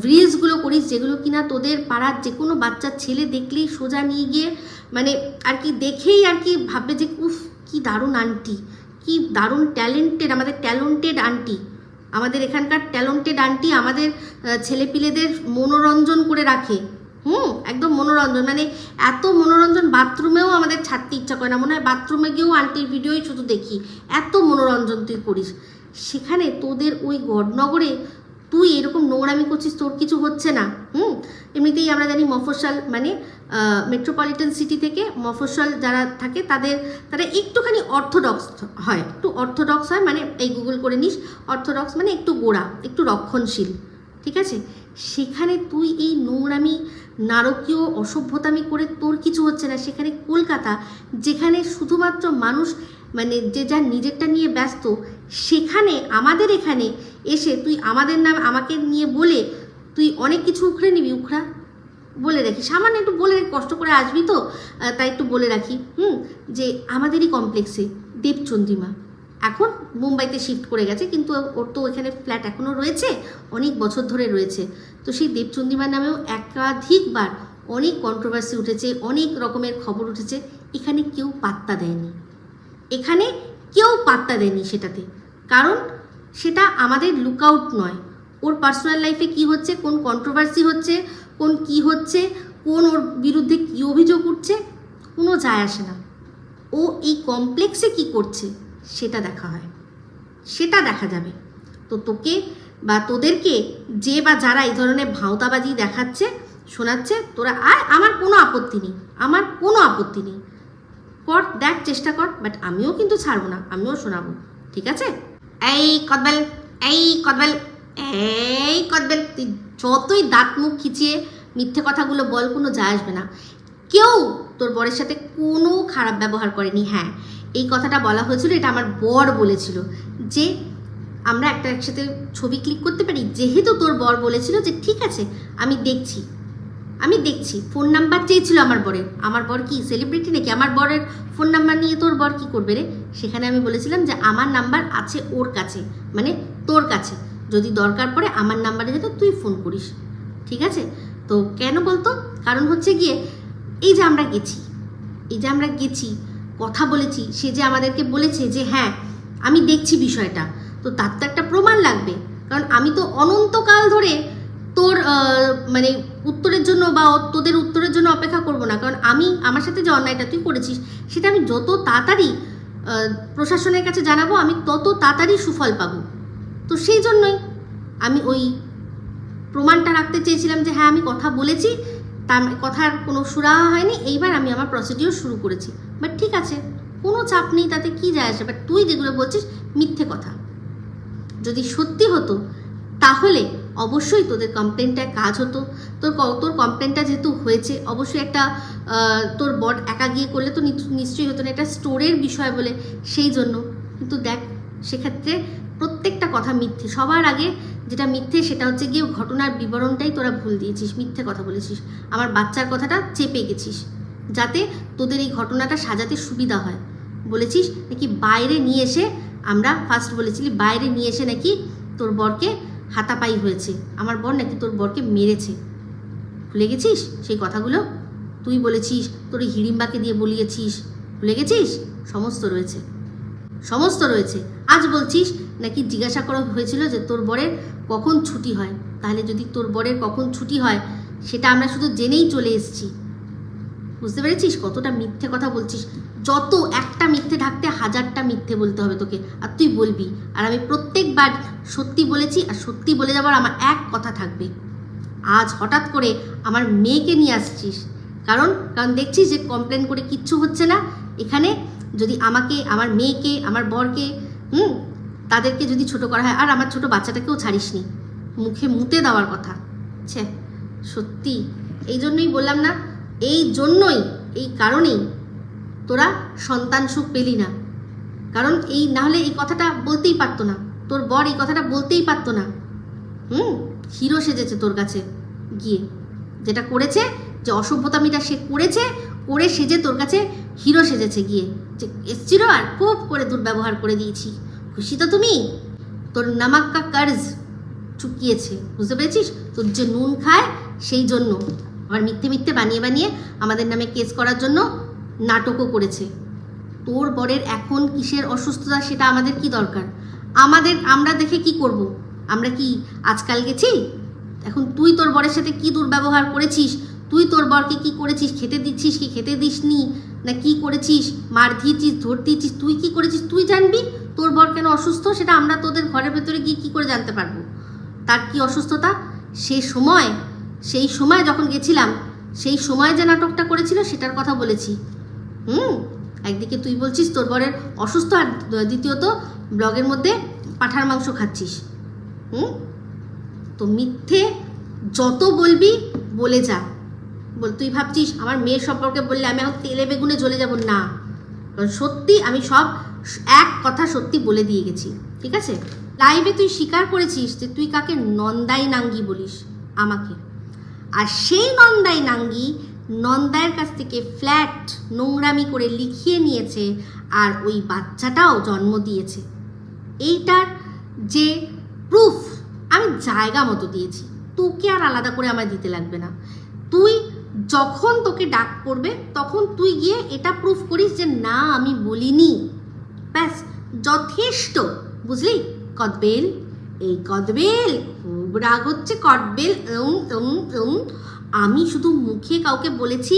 রিলসগুলো করিস, যেগুলো কিনা তোদের পাড়ার যে কোনো বাচ্চার ছেলে দেখলেই সোজা নিয়ে গিয়ে মানে আর কি দেখেই আর কি ভাববে যে উফ, কি দারুণ আন্টি, কি দারুণ ট্যালেন্টেড, আমাদের ট্যালেন্টেড আন্টি, আমাদের এখানকার ট্যালেন্টেড আন্টি আমাদের ছেলেপিলেদের মনোরঞ্জন করে রাখে। একদম মনোরঞ্জন, মানে এত মনোরঞ্জন বাথরুমেও আমাদের ছাড়তে ইচ্ছা করে না, মনে হয় বাথরুমে গিয়েও আন্টির ভিডিওই শুধু দেখি, এত মনোরঞ্জন তুই করিস। সেখানে তোদের ওই গড়নগরে তুই এরকম নোংরামি করছিস, তোর কিছু হচ্ছে না। এমনিতেই আমরা জানি মফস্বল মানে মেট্রোপলিটন সিটি থেকে মফস্বল যারা থাকে তারা একটুখানি অর্থোডক্স হয়, একটু অর্থোডক্স হয়, মানে এই গুগল করে নিস, অর্থোডক্স মানে একটু গোড়া, একটু রক্ষণশীল, ঠিক আছে? সেখানে তুই এই নোংরামি নারকীয় অসভ্যতামি করে তোর কিছু হচ্ছে না। সেখানে কলকাতা, যেখানে শুধুমাত্র মানুষ মানে যে যার নিজেরটা নিয়ে ব্যস্ত, সেখানে আমাদের এখানে এসে তুই আমাদের নাম আমাকে নিয়ে বলে তুই অনেক কিছু উখড়ে নিবি। উখড়া বলে রাখি, সামান্য একটু বলে রাখি, কষ্ট করে আসবি তো তাই একটু বলে রাখি যে আমাদেরই কমপ্লেক্সে দেবচন্দ্রিমা এখন মুম্বাইতে শিফট করে গেছে, কিন্তু ওর তো এখানে ফ্ল্যাট এখনও রয়েছে, অনেক বছর ধরে রয়েছে। তো সেই দেবচন্দ্রিমার নামেও একাধিকবার অনেক কন্ট্রোভার্সি উঠেছে, অনেক রকমের খবর উঠেছে, এখানে কেউ পাত্তা দেয়নি। এখানে কেউ পাত্তা দেয়নি সেটাতে, কারণ সেটা আমাদের লুকআউট নয়। ওর পার্সোনাল লাইফে কি হচ্ছে, কোন কন্ট্রোভার্সি হচ্ছে, কোন কি হচ্ছে, কোন ওর বিরুদ্ধে কী অভিযোগ উঠছে, কোনো যায় আসে না। ও এই কমপ্লেক্সে কি করছে সেটা দেখা হয়, সেটা দেখা যাবে। তো তোকে বা তোদেরকে যে বা যারা এই ধরনের ভাঁওতাবাজি দেখাচ্ছে, শোনাচ্ছে, তোরা আর আমার কোনো আপত্তি নেই, আমার কোনো আপত্তি নেই, কর, দেখ, চেষ্টা কর, বাট আমিও কিন্তু ছাড়বো না, আমিও শোনাবো, ঠিক আছে? এই কদবেল, এই কদবেল, এই কদবেল, তুই যতই দাঁত মুখ খিচিয়ে মিথ্যে কথাগুলো বল, কোনো যায় আসবে না। কেউ তোর বরের সাথে কোনো খারাপ ব্যবহার করেনি। হ্যাঁ, এই কথাটা বলা হয়েছিল, এটা আমার বর বলেছিল যে আমরা একসাথে ছবি ক্লিক করতে পারি, যেহেতু তোর বর বলেছিল যে ঠিক আছে আমি দেখছি। ফোন নাম্বার চেয়েছিল আমার বরের। আমার বর কি সেলিব্রিটি নাকি? আমার বরের ফোন নাম্বার নিয়ে তোর বর কি করবে রে? সেখানে আমি বলেছিলাম যে আমার নাম্বার আছে ওর কাছে, মানে তোর কাছে, যদি দরকার পড়ে আমার নাম্বারে যেন তুই ফোন করিস, ঠিক আছে? তো কেন বলতো? কারণ হচ্ছে গিয়ে এই যে আমরা গেছি, কথা বলেছি, সে যে আমাদেরকে বলেছে যে হ্যাঁ আমি দেখছি বিষয়টা, তো তার তো একটা প্রমাণ লাগবে। কারণ আমি তো অনন্তকাল ধরে তোর মানে উত্তরের জন্য বা তোদের উত্তরের জন্য অপেক্ষা করব না। কারণ আমার সাথে যে অন্যায়টা তুই করেছিস সেটা আমি যত তাড়াতাড়ি প্রশাসনের কাছে জানাবো, আমি তত তাড়াতাড়ি সুফল পাবো। তো সেই জন্যই আমি ওই প্রমাণটা রাখতে চেয়েছিলাম যে হ্যাঁ আমি কথা বলেছি, তার কথার কোনো সুরাহা হয়নি, এইবার আমি আমার প্রসিডিওর শুরু করেছি। বাট ঠিক আছে, কোনো চাপ নেই, তাতে কি যায় আসে। বাট তুই যেগুলো বলছিস মিথ্যে কথা, যদি সত্যি হতো তাহলে অবশ্যই তোদের কমপ্লেনটা কাজ হতো। তোর কমপ্লেনটা যেহেতু হয়েছে, অবশ্যই একটা তোর বর একা গিয়ে করলে তো নিশ্চয়ই হতো না, এটা স্টোরের বিষয় বলে সেই জন্য। কিন্তু দেখ, সেক্ষেত্রে প্রত্যেকটা কথা মিথ্যে। সবার আগে যেটা মিথ্যে সেটা হচ্ছে গিয়ে ঘটনার বিবরণটাই তোরা ভুল দিয়েছিস, মিথ্যে কথা বলেছিস, আমার বাচ্চার কথাটা চেপে গেছিস যাতে তোদের এই ঘটনাটা সাজাতে সুবিধা হয়। বলেছিস নাকি বাইরে নিয়ে এসে, আমরা ফার্স্ট বলেছিলি বাইরে নিয়ে এসে নাকি তোর বরকে হাতাপাই হয়েছে, আমার বর নাকি তোর বরকে মেরেছে। ভুলে গেছিস সেই কথাগুলো? তুই বলেছিস তোর হিড়িম্বাকে দিয়ে বলিয়েছিস, ভুলে গেছিস? সমস্ত রয়েছে। আজ বলছিস নাকি জিজ্ঞাসা করা হয়েছিল যে তোর বরের কখন ছুটি হয়। তাহলে যদি তোর বরের কখন ছুটি হয় সেটা আমরা শুধু জেনেই চলে এসেছি। বুঝতে পেরেছিস কতটা মিথ্যে কথা বলছিস? যত একটা মিথ্যে ঢাকতে হাজারটা মিথ্যে বলতে হবে তোকে, আর তুই বলবি। আর আমি প্রত্যেকবার সত্যি বলেছি, আর সত্যি বলে যাবার আমার এক কথা থাকবে। আজ হঠাৎ করে আমার মেয়েকে নিয়ে আসছিস, কারণ দেখছিস যে কমপ্লেন করে কিচ্ছু হচ্ছে না। এখানে যদি আমাকে, আমার মেয়েকে, আমার বরকে, তাদেরকে যদি ছোট করা হয়, আর আমার ছোট বাচ্চাটাকেও ছাড়িসনি, মুখে মুতে দেওয়ার কথা। ছে, সত্যি এই জন্যই বললাম না, এই কারণেই তোরা সন্তান সুখ পেলি না। কারণ এই না হলে এই কথাটা বলতেই পারতো না, তোর বর এই কথাটা বলতেই পারতো না। হিরো সেজেছে তোর কাছে গিয়ে, যেটা করেছে, যে অসভ্যতামিটা সে করে সেজে তোর কাছে হিরো সেজেছে গিয়ে, যে এসছিল আর খুব করে দুর্ব্যবহার করে দিয়েছি। খুশি তো তুমি? তোর নামাক্কা কার্জ চুকিয়েছে, বুঝতে পেরেছিস? তোর যে নুন খায় সেই জন্য আবার মিথ্যে বানিয়ে আমাদের নামে কেস করার জন্য নাটকও করেছে। তোর বরের এখন কিসের অসুস্থতা সেটা আমাদের কি দরকার? আমরা দেখে কি করব? আমরা কি আজকাল গেছি? এখন তুই তোর বরের সাথে কি দুর্ব্যবহার করেছিস, তুই তোর বরকে কি করেছিস, খেতে দিচ্ছিস কি খেতে দিসনি, না কি করেছিস, মার দিয়েছিস, ধরতেছিস, তুই কি করেছিস তুই জানবি। তোর বর কেন অসুস্থ সেটা আমরা তোদের ঘরের ভেতরে গিয়ে কি করে জানতে পারবো? তার কি অসুস্থতা সেই সময় যখন গেছিলাম, সেই সময় যে নাটকটা করেছিল সেটার কথা বলেছি। একদিকে তুই বলছিস তোর বরের অসুস্থ, আর দ্বিতীয়ত ব্লগের মধ্যে পাঁঠার মাংস খাচ্ছিস। তো মিথ্যে যত বলবি বলে যা। তুই ভাবছিস আমার মেয়ের সম্পর্কে বললে আমি এখন তেলে বেগুনে জ্বলে যাব? না, কারণ সত্যি আমি সব এক কথা সত্যি বলে দিয়ে গেছি, ঠিক আছে? লাইভে তুই স্বীকার করেছিস যে তুই কাকে নন্দাই নাঙ্গি বলিস, আমাকে। আর সেই নন্দাই নাঙ্গি নন্দায়ের কাছ থেকে ফ্ল্যাট নোংরামি করে লিখিয়ে নিয়েছে, আর ওই বাচ্চাটাও জন্ম দিয়েছে। এইটার যে প্রুফ আমি জায়গা মতো দিয়েছি, তোকে আর আলাদা করে আমায় দিতে লাগবে না। তুই যখন তোকে ডাক পড়বে তখন তুই গিয়ে এটা প্রুফ করিস যে না আমি বলিনি, ব্যাস যথেষ্ট, বুঝলি কদবেল? এই কদবেল খুব রাগ হচ্ছে কদবেল। আমি শুধু মুখে কাউকে বলেছি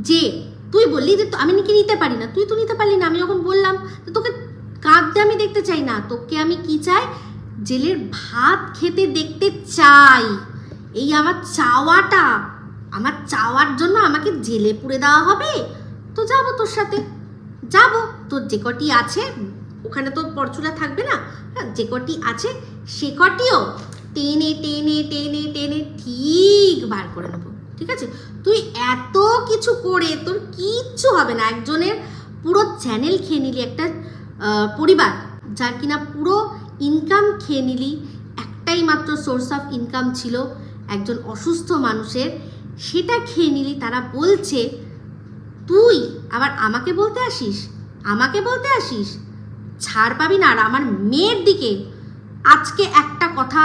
যে তুই বললি যে আমি নাকি নিতে পারি না, তুই তো নিতে পারলি না। আমি যখন বললাম তোকে কাঁদতে আমি দেখতে চাই না, তোকে আমি কি চাই, জেলের ভাত খেতে দেখতে চাই। এই আমার চাওয়াটা, আমার চাওয়ার জন্য আমাকে জেলে পুরে দেওয়া হবে? তো যাবো তোর সাথে, যাবো। তোর যে কটি আছে ওখানে তো পরচুলা থাকবে না, হ্যাঁ, যে কটি আছে সে কটিও টেনে টেনে টেনে টেনে ঠিক বার করে নেবো, ঠিক আছে? তুই এত কিছু করে তোর কিচ্ছু হবে না। একজনের পুরো চ্যানেল খেয়ে নিলি, একটা পরিবার যার কিনা পুরো ইনকাম খেয়ে নিলি, একটাই মাত্র সোর্স অফ ইনকাম ছিল একজন অসুস্থ মানুষের, সেটা খেয়ে নিলি। তারা বলছে তুই আবার আমাকে বলতে আসিস, আমাকে বলতে আসিস? ছাড় পাবি না। আর আমার মেয়ের দিকে আজকে একটা কথা,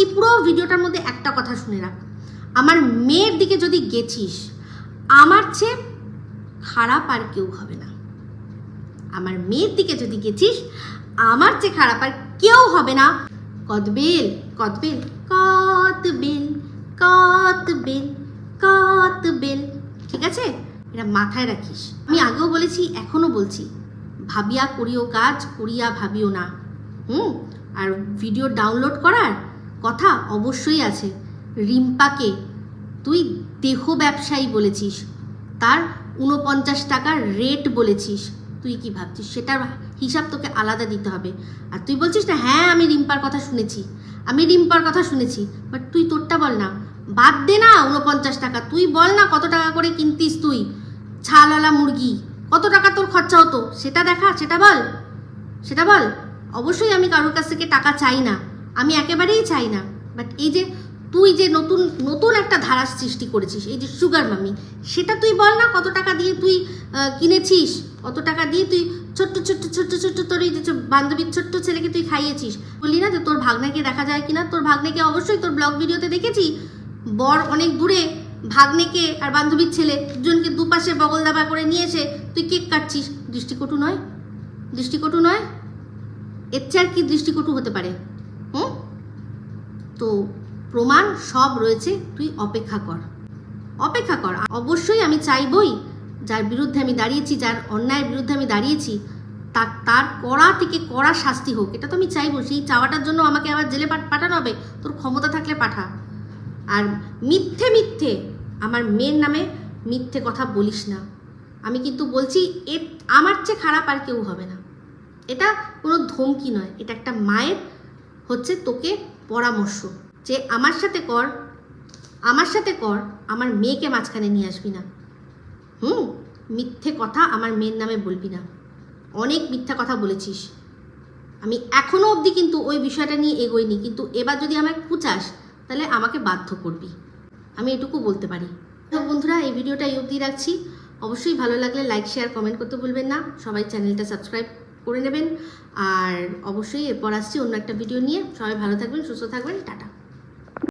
এই পুরো ভিডিওটার মধ্যে একটা কথা শুনে রাখ, আমার মেয়ের দিকে যদি গেছিস, আমার চেয়ে খারাপ আর কেউ হবে না। আমার মেয়ের দিকে যদি গেছিস, আমার চেয়ে খারাপ আর কেউ হবে না। কদবেল কদবেল কদবেল কদবেল কদবেল, ঠিক আছে? এটা মাথায় রাখিস। আমি আগেও বলেছি, এখনো বলছি, ভাবিয়া করিও কাজ, করিয়া ভাবিও না। আর ভিডিও ডাউনলোড করার কথা অবশ্যই আছে। রিম্পাকে তুই দেহ ব্যবসায়ী বলেছিস, তার 49 টাকার রেট বলেছিস। তুই কি ভাবছিস সেটার হিসাব তোকে আলাদা দিতে হবে। আর তুই বলছিস না, হ্যাঁ আমি রিম্পার কথা শুনেছি, আমি রিম্পার কথা শুনেছি, বাট তুই তোরটা বল না। বাদ দে না 49 টাকা, তুই বল না কত টাকা করে কিনতিস তুই ছালওয়ালা মুরগি, কত টাকা তোর খরচা হতো সেটা দেখা, সেটা বল, সেটা বল। অবশ্যই আমি কারোর কাছ থেকে টাকা চাই না, আমি একেবারেই চাই না। বাট এই যে তুই যে নতুন নতুন একটা ধারা সৃষ্টি করেছিস, এই যে সুগার মামি, সেটা তুই বল না কত টাকা দিয়ে তুই কিনেছিস, কত টাকা দিয়ে তুই ছোট্ট ছোট্ট ছোট্ট ছোট্ট তোর এই যে বান্ধবীর ছোট্ট ছেলেকে তুই খাইয়েছিস। বললি না যে তোর ভাগ্নেকে দেখা যায় কিনা? তোর ভাগ্নেকে অবশ্যই তোর ব্লগ ভিডিওতে দেখেছি, বর অনেক দূরে, ভাগ্নেকে আর বান্ধবীর ছেলে দুজনকে দুপাশে বগল দাবা করে নিয়ে এসে তুই কেক কাটছিস। দৃষ্টিকটু নয়? দৃষ্টিকটু নয়? এর চেয়ে আর কি দৃষ্টিকটু হতে পারে? তো প্রমাণ সব রয়েছে, তুই অপেক্ষা কর, অপেক্ষা কর। অবশ্যই আমি চাইবই যার বিরুদ্ধে আমি দাঁড়িয়েছি, যার অন্যায়ের বিরুদ্ধে আমি দাঁড়িয়েছি, তার কড়া থেকে কড়া শাস্তি হোক, এটা তো আমি চাইবো। সেই চাওয়াটার জন্য আমাকে আবার জেলে পাঠানো হবে? তোর ক্ষমতা থাকলে পাঠা। আর মিথ্যে মিথ্যে আমার মেয়ের নামে মিথ্যে কথা বলিস না। আমি কিন্তু বলছি, আমার চেয়ে খারাপ আর কেউ হবে না। এটা কোনো ধমকি নয়, এটা একটা মায়ের হচ্ছে তোকে পরামর্শ যে আমার সাথে কর, আমার সাথে কর, আমার মেয়েকে মাঝখানে নিয়ে আসবি না। মিথ্যে কথা আমার মেয়ের নামে বলবি না। অনেক মিথ্যা কথা বলেছিস, আমি এখনো অবধি কিন্তু ওই বিষয়টা নিয়ে এগোইনি, কিন্তু এবার যদি আমায় কুচাস তাহলে আমাকে বাধ্য করবি, আমি এটুকু বলতে পারি। তো বন্ধুরা, এই ভিডিওটা এই অবধি রাখছি। অবশ্যই ভালো লাগলে লাইক শেয়ার কমেন্ট করতে ভুলবেন না। সবাই চ্যানেলটা সাবস্ক্রাইব করে নেবেন। আর অবশ্যই এরপর আসছি অন্য একটা ভিডিও নিয়ে। সবাই ভালো থাকবেন, সুস্থ থাকবেন, টাটা।